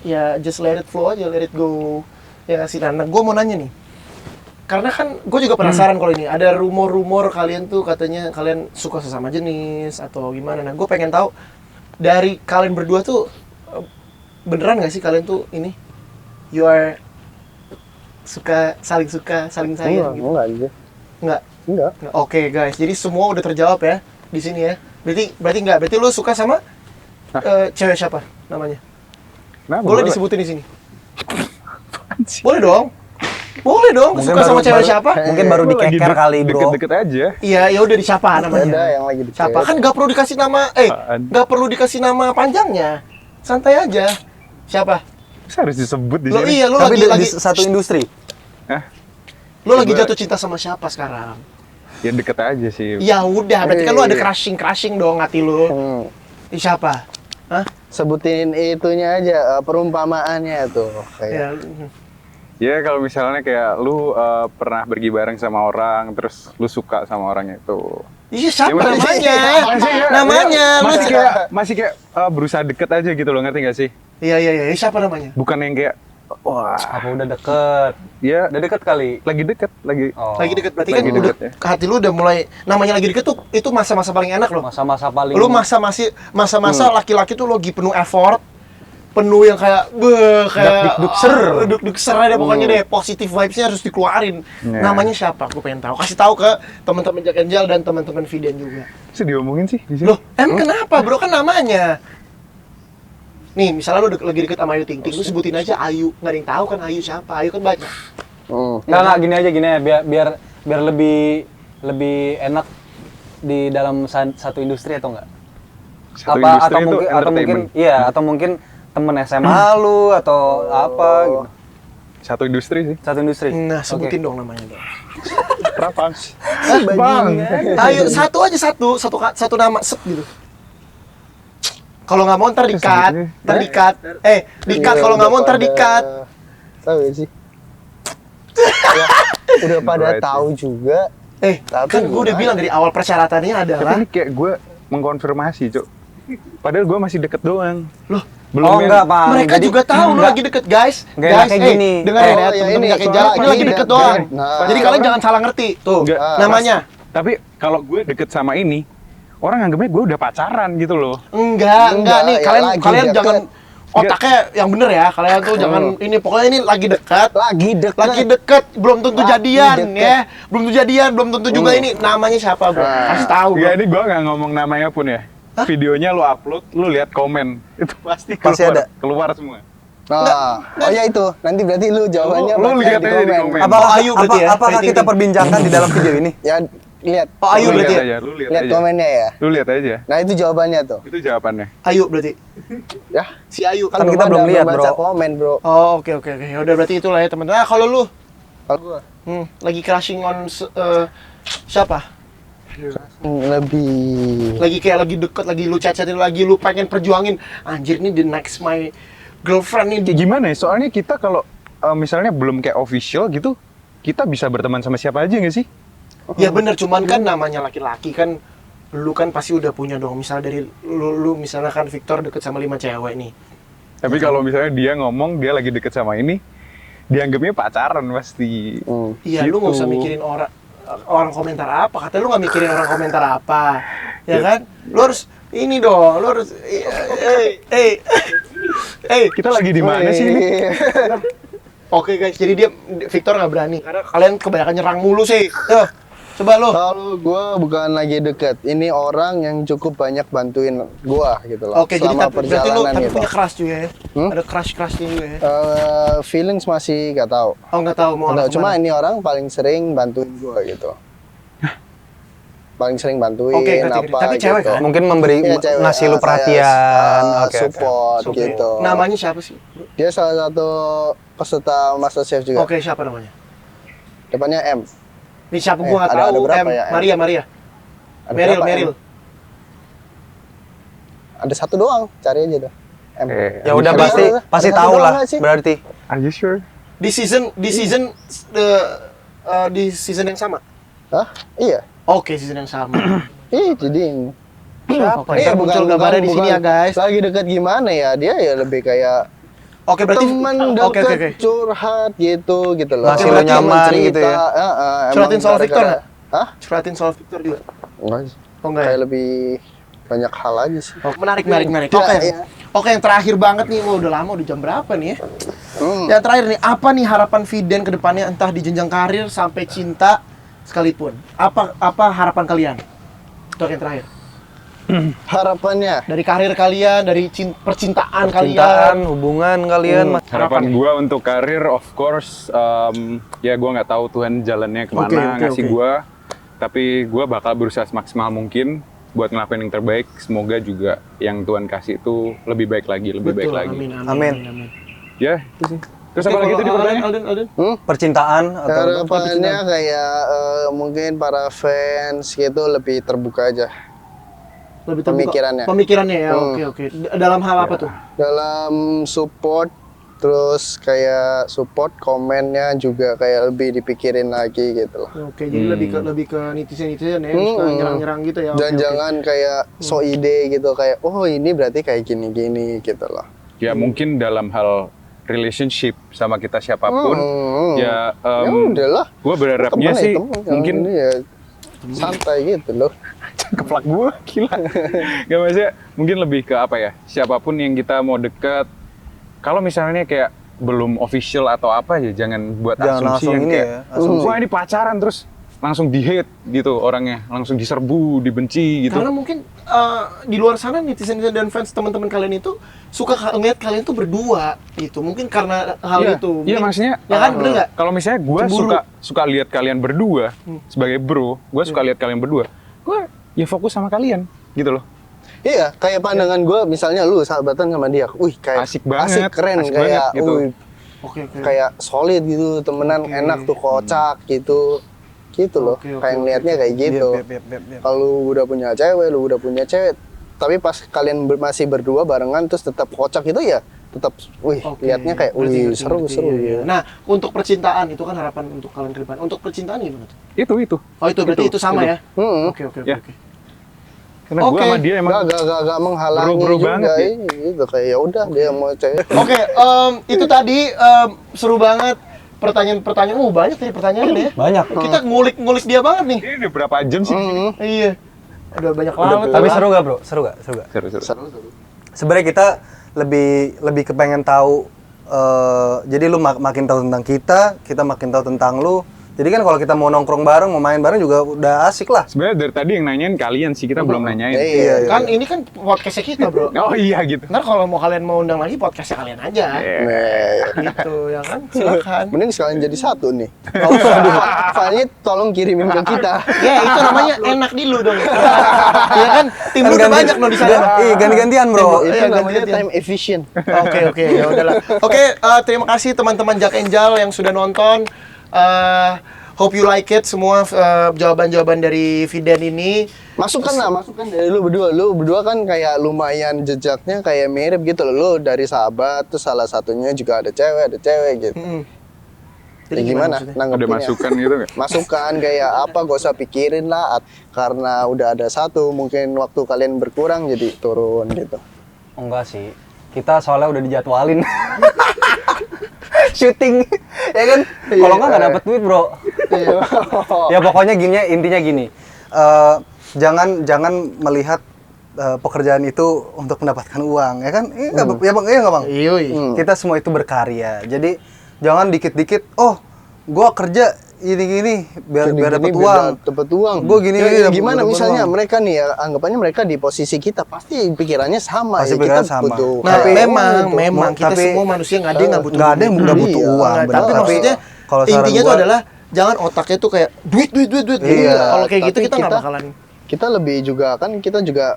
[SPEAKER 1] ya just let it flow aja, let it go. Ya nggak sih. Nah, gue mau nanya nih. Karena kan gue juga penasaran kalau ini ada rumor kalian tuh katanya kalian suka sesama jenis atau gimana. Nah, gue pengen tahu dari kalian berdua tuh beneran nggak sih kalian tuh ini you are suka saling sayang gitu?
[SPEAKER 4] Enggak aja.
[SPEAKER 1] Enggak. Oke, guys, jadi semua udah terjawab ya di sini ya. Berarti enggak. Berarti lu suka sama cewek siapa namanya?
[SPEAKER 3] Nah,
[SPEAKER 1] Boleh disebutin di sini? Boleh dong.
[SPEAKER 2] Mungkin
[SPEAKER 1] Suka sama cewek siapa?
[SPEAKER 2] Mungkin baru dikeker kali, bro.
[SPEAKER 3] Deket-deket aja.
[SPEAKER 1] Iya, ya udah di siapa namanya?
[SPEAKER 4] Ada yang lagi di
[SPEAKER 1] Siapa? Kan nggak perlu dikasih nama, nggak perlu dikasih nama panjangnya. Santai aja. Siapa?
[SPEAKER 3] Masa harus disebut di
[SPEAKER 1] Lo
[SPEAKER 3] sini?
[SPEAKER 1] iya, lo
[SPEAKER 2] Tapi
[SPEAKER 1] lagi
[SPEAKER 2] di satu industri.
[SPEAKER 3] Hah?
[SPEAKER 1] lo lagi
[SPEAKER 3] Coba.
[SPEAKER 1] jatuh cinta sama siapa sekarang?
[SPEAKER 3] Ya deket aja sih.
[SPEAKER 1] Ya udah, berarti kan lo ada crushing dong hati lo. Ih, siapa? Hah?
[SPEAKER 4] Sebutin itunya aja, perumpamaannya tuh. Kayak.
[SPEAKER 1] Ya,
[SPEAKER 3] Ya kalau misalnya kayak lu pernah pergi bareng sama orang, terus lu suka sama orangnya itu.
[SPEAKER 1] iya siapa
[SPEAKER 3] Ya,
[SPEAKER 1] namanya?
[SPEAKER 3] Maksudnya,
[SPEAKER 1] Namanya,
[SPEAKER 3] ya,
[SPEAKER 1] lu
[SPEAKER 3] masih kayak berusaha deket aja gitu loh, ngerti gak sih?
[SPEAKER 1] Iya, siapa namanya?
[SPEAKER 3] Bukan yang kayak wah,
[SPEAKER 2] Apa udah deket?
[SPEAKER 3] ya
[SPEAKER 2] Udah deket kali.
[SPEAKER 3] lagi deket, lagi.
[SPEAKER 2] Oh.
[SPEAKER 1] Lagi deket, berarti
[SPEAKER 3] Lagi
[SPEAKER 1] kan udah
[SPEAKER 3] deket, ya.
[SPEAKER 1] hati lu udah mulai, namanya lagi deket tuh itu masa-masa paling enak loh.
[SPEAKER 2] Masa-masa paling.
[SPEAKER 1] Lu masa-masa laki-laki tuh lagi penuh effort, penuh yang kayak duk ser ada pokoknya deh, positive vibes-nya harus dikeluarin.
[SPEAKER 3] Yeah.
[SPEAKER 1] Namanya siapa? Aku pengen tahu. Kasih tahu ke teman-teman Jack Angel dan teman-teman Vidian juga.
[SPEAKER 3] Bisa diomongin sih di sini.
[SPEAKER 1] Loh, kenapa bro? Kan namanya. Nih, misalnya lu lagi deket sama Ayu Ting Ting, lu sebutin aja Ayu. Nggak ada yang tahu kan Ayu siapa. Ayu kan banyak.
[SPEAKER 2] Nggak, gini aja ya, biar lebih enak di dalam satu industri atau enggak?
[SPEAKER 3] Satu industri itu
[SPEAKER 2] mungkin
[SPEAKER 3] entertainment.
[SPEAKER 2] atau mungkin temen SMA lu atau apa gitu.
[SPEAKER 3] Satu industri sih.
[SPEAKER 2] Satu industri.
[SPEAKER 1] Nah, sebutin
[SPEAKER 2] Oke.
[SPEAKER 1] dong namanya dong.
[SPEAKER 3] Berapa?
[SPEAKER 4] Bang.
[SPEAKER 1] Ayo, satu nama, set gitu. Kalau nggak mau ntar di-cut, di-cut kalau nggak mau ntar di-cut.
[SPEAKER 4] Tahu ya sih. Ya, udah pada
[SPEAKER 3] Right,
[SPEAKER 4] tahu juga. Tapi
[SPEAKER 1] Kan gue udah
[SPEAKER 4] gimana?
[SPEAKER 1] bilang dari awal persyaratannya
[SPEAKER 3] Tapi
[SPEAKER 1] adalah
[SPEAKER 3] ini kayak gue mengkonfirmasi, Cuk. Padahal gue masih deket doang.
[SPEAKER 1] Loh,
[SPEAKER 2] Oh enggak, Pak.
[SPEAKER 1] mereka
[SPEAKER 2] Jadi-
[SPEAKER 1] juga tahu lu
[SPEAKER 2] enggak.
[SPEAKER 1] lagi deket, guys.
[SPEAKER 2] Enggak
[SPEAKER 1] Guys,
[SPEAKER 2] kayak gini.
[SPEAKER 1] dengerin
[SPEAKER 4] Oh,
[SPEAKER 1] ya,
[SPEAKER 4] ya
[SPEAKER 1] temen-temen
[SPEAKER 4] ini,
[SPEAKER 1] Jack Angel.
[SPEAKER 4] soalnya
[SPEAKER 1] Ini lagi
[SPEAKER 4] ini
[SPEAKER 1] deket
[SPEAKER 4] dan-
[SPEAKER 1] doang.
[SPEAKER 4] Nah.
[SPEAKER 1] Jadi kalian jangan salah ngerti. Tuh,
[SPEAKER 3] Enggak.
[SPEAKER 1] namanya.
[SPEAKER 3] Tapi kalau gue deket sama ini, orang anggapnya gue udah pacaran gitu loh.
[SPEAKER 1] Enggak nih,
[SPEAKER 4] ya
[SPEAKER 1] kalian
[SPEAKER 4] lagi
[SPEAKER 1] kalian
[SPEAKER 4] deket.
[SPEAKER 1] jangan otaknya yang bener ya. Kalian tuh jangan ini, pokoknya ini lagi dekat. Lagi deket, belum tentu
[SPEAKER 4] Lagi
[SPEAKER 1] jadian
[SPEAKER 4] deket.
[SPEAKER 1] ya. Belum tentu jadian, belum tentu juga ini namanya siapa, Bro. Kasih tahu, Bro.
[SPEAKER 3] Ya ini gua nggak ngomong namanya pun ya. Videonya lu upload, lu lihat komen. Itu pasti
[SPEAKER 2] Pasti
[SPEAKER 3] keluar,
[SPEAKER 2] ada.
[SPEAKER 3] keluar semua.
[SPEAKER 4] Oh ya itu, nanti berarti lu jawabannya
[SPEAKER 3] Lu
[SPEAKER 4] bakal
[SPEAKER 3] lihat aja di komen.
[SPEAKER 1] Oh, Ayu berarti ya?
[SPEAKER 2] Apakah kita perbincangkan di dalam video ini?
[SPEAKER 4] Ya lihat.
[SPEAKER 1] Oh, Ayu
[SPEAKER 3] Lu
[SPEAKER 1] berarti
[SPEAKER 3] lihat
[SPEAKER 1] ya?
[SPEAKER 3] aja, lu lihat
[SPEAKER 4] Lihat
[SPEAKER 3] aja.
[SPEAKER 4] komennya ya.
[SPEAKER 3] Lu lihat aja.
[SPEAKER 4] Nah itu jawabannya tuh.
[SPEAKER 3] Itu jawabannya.
[SPEAKER 1] Ayu berarti.
[SPEAKER 4] Ya.
[SPEAKER 1] Si Ayu.
[SPEAKER 2] Kan kita belum lihat,
[SPEAKER 4] baca
[SPEAKER 2] Bro.
[SPEAKER 4] komen, Bro.
[SPEAKER 1] Oh, oke. Ya udah berarti itulah ya, teman-teman. Nah, kalau lu
[SPEAKER 4] Kalau gua
[SPEAKER 1] lagi crushing on siapa?
[SPEAKER 4] lebih
[SPEAKER 1] Lagi deket, lagi lu chat-chatin, lagi lu pengen perjuangin. Anjir, ini the next my girlfriend nih.
[SPEAKER 3] Kayak gimana ya? Soalnya kita kalau misalnya belum kayak official gitu, kita bisa berteman sama siapa aja nggak sih?
[SPEAKER 1] Ya bener, cuman kan namanya laki-laki kan, lu kan pasti udah punya dong. Misal dari lu misalnya kan Victor deket sama 5 cewek nih.
[SPEAKER 3] Tapi kalau misalnya dia ngomong dia lagi deket sama ini, dianggapnya pacaran pasti.
[SPEAKER 1] Iya, lu nggak usah
[SPEAKER 3] Gitu.
[SPEAKER 1] mikirin orang komentar apa. Katanya lu nggak mikirin orang komentar apa, ya kan? Lu harus ini dong, lu harus
[SPEAKER 3] Kita lagi di mana sih ini?
[SPEAKER 1] Oke guys, jadi Victor nggak berani karena kalian kebanyakan nyerang mulu sih. Coba lo.
[SPEAKER 4] Kalau gua bukan lagi deket, ini orang yang cukup banyak bantuin gua gitu loh.
[SPEAKER 1] Oke, jadi
[SPEAKER 4] selama
[SPEAKER 1] berarti lu
[SPEAKER 4] perjalanan
[SPEAKER 1] tapi
[SPEAKER 4] gitu.
[SPEAKER 1] punya crush juga ya?
[SPEAKER 4] Hmm?
[SPEAKER 1] Ada crushnya juga ya?
[SPEAKER 4] Feelings masih gak tahu.
[SPEAKER 1] Oh nggak tahu mau
[SPEAKER 4] Nggak,
[SPEAKER 1] arah
[SPEAKER 4] cuma
[SPEAKER 1] kemana.
[SPEAKER 4] ini orang paling sering bantuin gua gitu. Paling sering bantuin
[SPEAKER 1] Oke, ngerti.
[SPEAKER 4] apa
[SPEAKER 1] Tapi
[SPEAKER 4] gitu.
[SPEAKER 1] cewek kan?
[SPEAKER 2] Mungkin memberi
[SPEAKER 4] Iya, cewek.
[SPEAKER 2] ngasih lu
[SPEAKER 4] Saya,
[SPEAKER 2] perhatian. Oke, oke.
[SPEAKER 4] support
[SPEAKER 1] Oke.
[SPEAKER 4] gitu.
[SPEAKER 1] Namanya siapa sih?
[SPEAKER 4] Dia salah satu peserta MasterChef juga.
[SPEAKER 1] Oke, siapa namanya?
[SPEAKER 4] Depannya M.
[SPEAKER 1] Ini siapa gua nggak
[SPEAKER 4] ada
[SPEAKER 1] tahu.
[SPEAKER 4] berapa ya?
[SPEAKER 1] Maria.
[SPEAKER 4] Ada berapa,
[SPEAKER 1] Meryl.
[SPEAKER 4] M? Ada satu doang, cari aja dah. M.
[SPEAKER 2] Ya udah
[SPEAKER 4] Ada
[SPEAKER 2] pasti
[SPEAKER 4] satu-
[SPEAKER 2] pasti
[SPEAKER 4] ada satu
[SPEAKER 2] tahu
[SPEAKER 4] doang
[SPEAKER 2] lah
[SPEAKER 4] nggak sih?
[SPEAKER 2] berarti.
[SPEAKER 3] Are you sure?
[SPEAKER 1] Di season yang sama.
[SPEAKER 4] Hah? Iya.
[SPEAKER 1] Oke, season yang sama.
[SPEAKER 4] Jadi ini.
[SPEAKER 1] Siapa?
[SPEAKER 4] Iya,
[SPEAKER 1] muncul gambarnya di sini ya, guys.
[SPEAKER 4] Lagi dekat gimana ya? Dia ya lebih kayak
[SPEAKER 1] Oke, berarti
[SPEAKER 4] teman
[SPEAKER 1] Oke.
[SPEAKER 4] dekat curhat gitu loh.
[SPEAKER 2] Ngasih
[SPEAKER 1] lu
[SPEAKER 4] Berarti
[SPEAKER 2] nyaman
[SPEAKER 4] mencerita,
[SPEAKER 2] gitu ya?
[SPEAKER 1] Curhatin
[SPEAKER 4] emang
[SPEAKER 1] soal Victor
[SPEAKER 4] gara-gara- Hah?
[SPEAKER 1] Curhatin soal Victor juga.
[SPEAKER 4] Enggak sih.
[SPEAKER 1] Oh enggak ya?
[SPEAKER 4] Kayak lebih banyak hal aja sih.
[SPEAKER 1] Oh, menarik.
[SPEAKER 4] Iya,
[SPEAKER 1] Oke.
[SPEAKER 4] iya.
[SPEAKER 1] Oke, yang terakhir banget nih, wah, udah lama, udah jam berapa nih ya?
[SPEAKER 4] Hmm.
[SPEAKER 1] Yang terakhir nih, apa nih harapan Fiden ke depannya, entah di jenjang karir sampai cinta sekalipun? Apa harapan kalian? Itu yang terakhir.
[SPEAKER 4] Harapannya
[SPEAKER 1] Dari karir kalian, dari percintaan kalian.
[SPEAKER 2] Cintaan, hubungan kalian. Mas.
[SPEAKER 3] Harapan gua untuk karir, of course, ya gua nggak tahu Tuhan jalannya kemana ngasih
[SPEAKER 1] Oke.
[SPEAKER 3] gua, tapi gua bakal berusaha semaksimal mungkin buat ngelakuin yang terbaik. Semoga juga yang Tuhan kasih itu lebih baik lagi, lebih baik lagi.
[SPEAKER 1] Amin.
[SPEAKER 3] Ya, itu sih. Terus
[SPEAKER 1] Oke,
[SPEAKER 3] apa lagi
[SPEAKER 1] kalau
[SPEAKER 3] tadi pertanyaannya?
[SPEAKER 1] Alden?
[SPEAKER 2] Percintaan atau
[SPEAKER 4] harapannya kayak mungkin para fans gitu lebih terbuka aja
[SPEAKER 1] Lebih terbuka.
[SPEAKER 4] Pemikirannya.
[SPEAKER 1] Pemikirannya ya,
[SPEAKER 4] Hmm.
[SPEAKER 1] oke. Dalam hal apa tuh?
[SPEAKER 4] dalam support, terus kayak support komennya juga kayak lebih dipikirin lagi gitu loh.
[SPEAKER 1] Oke, jadi lebih ke netizen ya, suka nyerang-nyerang gitu ya.
[SPEAKER 4] Dan
[SPEAKER 1] Oke.
[SPEAKER 4] jangan kayak so ide gitu kayak oh ini berarti kayak gini-gini gitu loh.
[SPEAKER 3] Ya mungkin dalam hal relationship sama kita siapapun, ya
[SPEAKER 4] Ya udahlah.
[SPEAKER 3] gua berharapnya
[SPEAKER 4] Temen ya
[SPEAKER 3] sih
[SPEAKER 4] temen. Yang
[SPEAKER 3] mungkin
[SPEAKER 4] ini ya santai gitu loh.
[SPEAKER 3] keplak gua gila. Gak maksudnya mungkin lebih ke apa ya? Siapapun yang kita mau dekat, kalau misalnya kayak belum official atau apa ya jangan buat
[SPEAKER 2] Jangan
[SPEAKER 3] asumsi
[SPEAKER 2] langsung
[SPEAKER 3] yang
[SPEAKER 2] ini
[SPEAKER 3] kayak
[SPEAKER 2] ya, asumsi.
[SPEAKER 3] wah ini pacaran terus langsung di-hate gitu orangnya, langsung diserbu, dibenci gitu.
[SPEAKER 1] Karena mungkin di luar sana netizen dan fans teman-teman kalian itu suka ngeliat kalian tuh berdua gitu. Mungkin karena hal
[SPEAKER 3] Iya,
[SPEAKER 1] itu.
[SPEAKER 3] iya
[SPEAKER 1] Mungkin-
[SPEAKER 3] maksudnya
[SPEAKER 1] ya kan, bener nggak?
[SPEAKER 3] kalau misalnya gue
[SPEAKER 1] Cemburu.
[SPEAKER 3] suka lihat kalian berdua sebagai bro, gue suka lihat kalian berdua, gue ya fokus sama kalian gitu loh.
[SPEAKER 4] Iya, kayak pandangan gue misalnya lu sahabatan sama dia, wih kayak
[SPEAKER 3] Asik banget,
[SPEAKER 4] keren,
[SPEAKER 3] asik
[SPEAKER 4] kayak
[SPEAKER 3] banget gitu.
[SPEAKER 4] wih,
[SPEAKER 1] Oke.
[SPEAKER 4] kayak solid gitu, temenan enak tuh kocak gitu loh.
[SPEAKER 1] Oke,
[SPEAKER 4] Kayak
[SPEAKER 1] oke.
[SPEAKER 4] ngelihatnya kayak gitu. Kalau lu udah punya cewek, tapi pas kalian masih berdua barengan terus tetap kocak itu ya tetap wih
[SPEAKER 1] Oke.
[SPEAKER 4] lihatnya kayak wih
[SPEAKER 1] Ngerti,
[SPEAKER 4] seru
[SPEAKER 1] ngerti,
[SPEAKER 4] seru
[SPEAKER 1] iya, iya.
[SPEAKER 4] gitu.
[SPEAKER 1] Nah, untuk percintaan itu kan harapan untuk kalian ke depan. Untuk percintaan gimana tuh?
[SPEAKER 3] Itu.
[SPEAKER 1] Oh, itu berarti itu sama ya?
[SPEAKER 4] Hmm.
[SPEAKER 1] Oke.
[SPEAKER 3] Ya. Karena gue
[SPEAKER 1] Oke.
[SPEAKER 3] sama dia emang
[SPEAKER 4] Gak menghalangi
[SPEAKER 3] bro-bro
[SPEAKER 4] juga
[SPEAKER 3] banget ya.
[SPEAKER 4] gitu kayak ya udah dia mau cewek.
[SPEAKER 1] Oke, itu tadi seru banget. Pertanyaan banyak tadi pertanyaannya ya.
[SPEAKER 2] Banyak.
[SPEAKER 1] Kita ngulik dia banget nih.
[SPEAKER 3] ini udah berapa jam sih?
[SPEAKER 1] Iya. Udah banyak banget.
[SPEAKER 2] Tapi seru gak bro? Seru gak?
[SPEAKER 3] Seru.
[SPEAKER 4] Seru.
[SPEAKER 2] Sebenarnya kita lebih kepengen tahu. Jadi lu makin tahu tentang kita makin tahu tentang lu. Jadi kan kalau kita mau nongkrong bareng, mau main bareng juga udah asik lah.
[SPEAKER 3] Sebenarnya dari tadi yang nanyain kalian sih, kita belum nanyain.
[SPEAKER 4] Iya.
[SPEAKER 1] Kan ini kan podcastnya kita, bro.
[SPEAKER 3] Oh iya gitu.
[SPEAKER 1] Ntar kalau kalian mau undang lagi podcastnya kalian aja. Gitu ya kan, silakan.
[SPEAKER 4] Mending sekalian jadi satu nih. Filenya tolong kirimin ke kita.
[SPEAKER 1] Ya itu namanya enak di lu dong. Iya kan, tim lu udah banyak loh di sana.
[SPEAKER 2] Iya, ganti-gantian, Bro.
[SPEAKER 4] Itu
[SPEAKER 1] Iya,
[SPEAKER 4] namanya
[SPEAKER 1] ganti-gantian.
[SPEAKER 4] time efficient.
[SPEAKER 1] Oke, ya udahlah. Oke, terima kasih teman-teman Jack Angel yang sudah nonton. Hope you like it semua jawaban-jawaban dari Fiden ini.
[SPEAKER 4] Masukan dari lu berdua. Lu berdua kan kayak lumayan jejaknya kayak mirip gitu loh. Lu dari sahabat, terus salah satunya juga ada cewek gitu.
[SPEAKER 1] Jadi
[SPEAKER 4] Ya gimana
[SPEAKER 1] maksudnya?
[SPEAKER 3] Ada
[SPEAKER 4] nanggepinnya?
[SPEAKER 3] masukan gitu nggak?
[SPEAKER 4] Masukan kayak apa, gak usah pikirin lah. Karena udah ada satu, mungkin waktu kalian berkurang jadi turun gitu.
[SPEAKER 2] Enggak sih. Kita soalnya udah dijadwalin. Syuting. Ya kan? Kalau nggak dapet duit, Bro. Ya pokoknya intinya gini. Jangan melihat pekerjaan itu untuk mendapatkan uang, ya kan? Iya nggak Bang?
[SPEAKER 1] Iya.
[SPEAKER 2] Kita semua itu berkarya. Jadi jangan dikit-dikit, gua kerja gini biar dapat uang.
[SPEAKER 4] Dapat uang.
[SPEAKER 2] Gua gini
[SPEAKER 4] Gimana
[SPEAKER 2] dapet
[SPEAKER 4] misalnya
[SPEAKER 2] uang.
[SPEAKER 4] mereka nih ya, anggapannya mereka di posisi kita pasti pikirannya sama.
[SPEAKER 2] Pasti
[SPEAKER 4] ya,
[SPEAKER 2] pikirannya
[SPEAKER 4] kita
[SPEAKER 2] sama.
[SPEAKER 4] butuh.
[SPEAKER 1] Nah,
[SPEAKER 4] Tapi
[SPEAKER 1] memang kita
[SPEAKER 2] tapi-
[SPEAKER 1] semua manusia nggak ada yang nggak butuh
[SPEAKER 2] nggak ada yang
[SPEAKER 1] duit.
[SPEAKER 2] nggak butuh
[SPEAKER 1] Iya,
[SPEAKER 2] uang, benar.
[SPEAKER 1] tapi
[SPEAKER 2] Tapi
[SPEAKER 1] maksudnya
[SPEAKER 2] kalau saran
[SPEAKER 1] intinya itu
[SPEAKER 2] gua-
[SPEAKER 1] adalah jangan otaknya tuh kayak duit.
[SPEAKER 4] Iya,
[SPEAKER 1] Kalau kayak gitu
[SPEAKER 4] tapi
[SPEAKER 1] kita nggak bakalan.
[SPEAKER 4] Kita lebih juga kan kita juga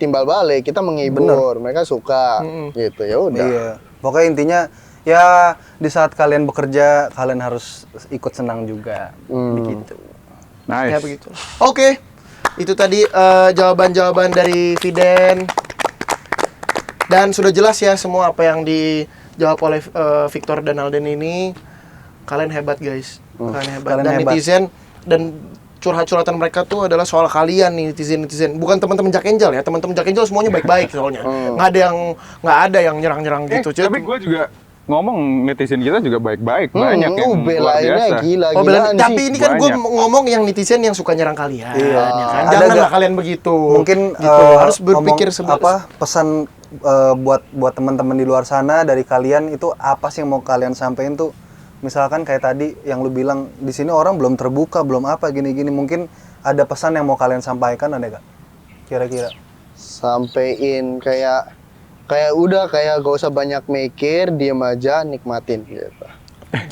[SPEAKER 4] timbal balik, kita menghibur, mereka suka gitu. Ya udah.
[SPEAKER 2] Iya. Pokoknya intinya ya di saat kalian bekerja kalian harus ikut senang juga. Begitu.
[SPEAKER 3] Nice.
[SPEAKER 1] Ya begitu. Oke. Itu tadi jawaban-jawaban dari Fiden. Dan sudah jelas ya semua apa yang dijawab oleh Victor dan Alden ini. Kalian hebat, guys. Kalian hebat.
[SPEAKER 2] Kalian
[SPEAKER 1] Dan
[SPEAKER 2] hebat.
[SPEAKER 1] netizen dan curhat-curhatan mereka tuh adalah soal kalian nih, netizen. Bukan teman-teman Jack Angel ya. Teman-teman Jack Angel semuanya baik-baik soalnya. Nggak ada yang nyerang-nyerang gitu.
[SPEAKER 3] Tapi gue juga ngomong netizen kita juga baik-baik, banyak yang luar
[SPEAKER 4] belainnya
[SPEAKER 3] biasa.
[SPEAKER 4] gila-gilaan sih.
[SPEAKER 1] Tapi ini kan gue
[SPEAKER 3] Banyak.
[SPEAKER 1] ngomong yang netizen yang suka nyerang kalian, ya kan?
[SPEAKER 2] Ada
[SPEAKER 1] Janganlah
[SPEAKER 2] nggak-
[SPEAKER 1] kalian begitu.
[SPEAKER 2] Mungkin
[SPEAKER 1] gitu. Harus berpikir
[SPEAKER 2] pesan buat teman-teman di luar sana dari kalian itu apa sih yang mau kalian sampaikan tuh? Misalkan kayak tadi yang lu bilang di sini orang belum terbuka, belum apa gini-gini. Mungkin ada pesan yang mau kalian sampaikan, ada gak? Kira-kira.
[SPEAKER 4] Sampein kayak udah kayak gak usah banyak mikir, diem aja nikmatin gitu.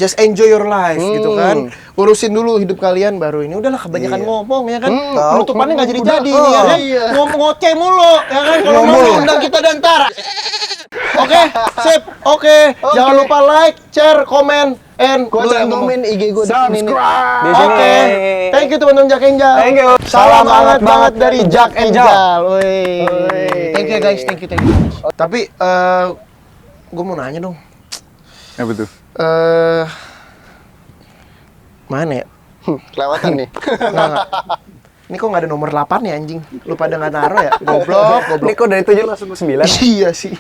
[SPEAKER 1] just enjoy your life gitu kan. Urusin dulu hidup kalian baru ini. Udahlah kebanyakan ngomong ya kan. Penutupannya nggak jadi-jadi nih ya kan. Ngomong ngoceh mulu ya kan. Kalau ngomong undang kita dan Tara. Oke, sip. Oke. Jangan lupa like, share, komen, and
[SPEAKER 4] Gua cantumin IG gue di sini nih.
[SPEAKER 1] Oke. Thank you teman-teman Jack Angel.
[SPEAKER 2] Thank you.
[SPEAKER 1] Salam
[SPEAKER 2] Salam
[SPEAKER 1] banget dari Jack
[SPEAKER 2] Angel.
[SPEAKER 1] Angel. Woi. Thank you guys, thank you. Tapi gue mau nanya dong.
[SPEAKER 3] Ya betul.
[SPEAKER 1] Mana ya?
[SPEAKER 4] Kelewatan nih.
[SPEAKER 1] Nggak. Ini kok nggak ada nomor 8 ya anjing? Lu pada nggak naruh ya? Goblok.
[SPEAKER 2] Ini kok dari 7 langsung ke 9?
[SPEAKER 1] Iya sih.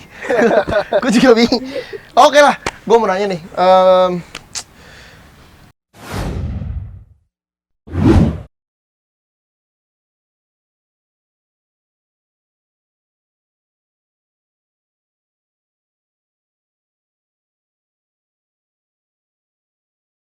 [SPEAKER 1] Gue juga bingung. Oke lah, gue mau nanya nih.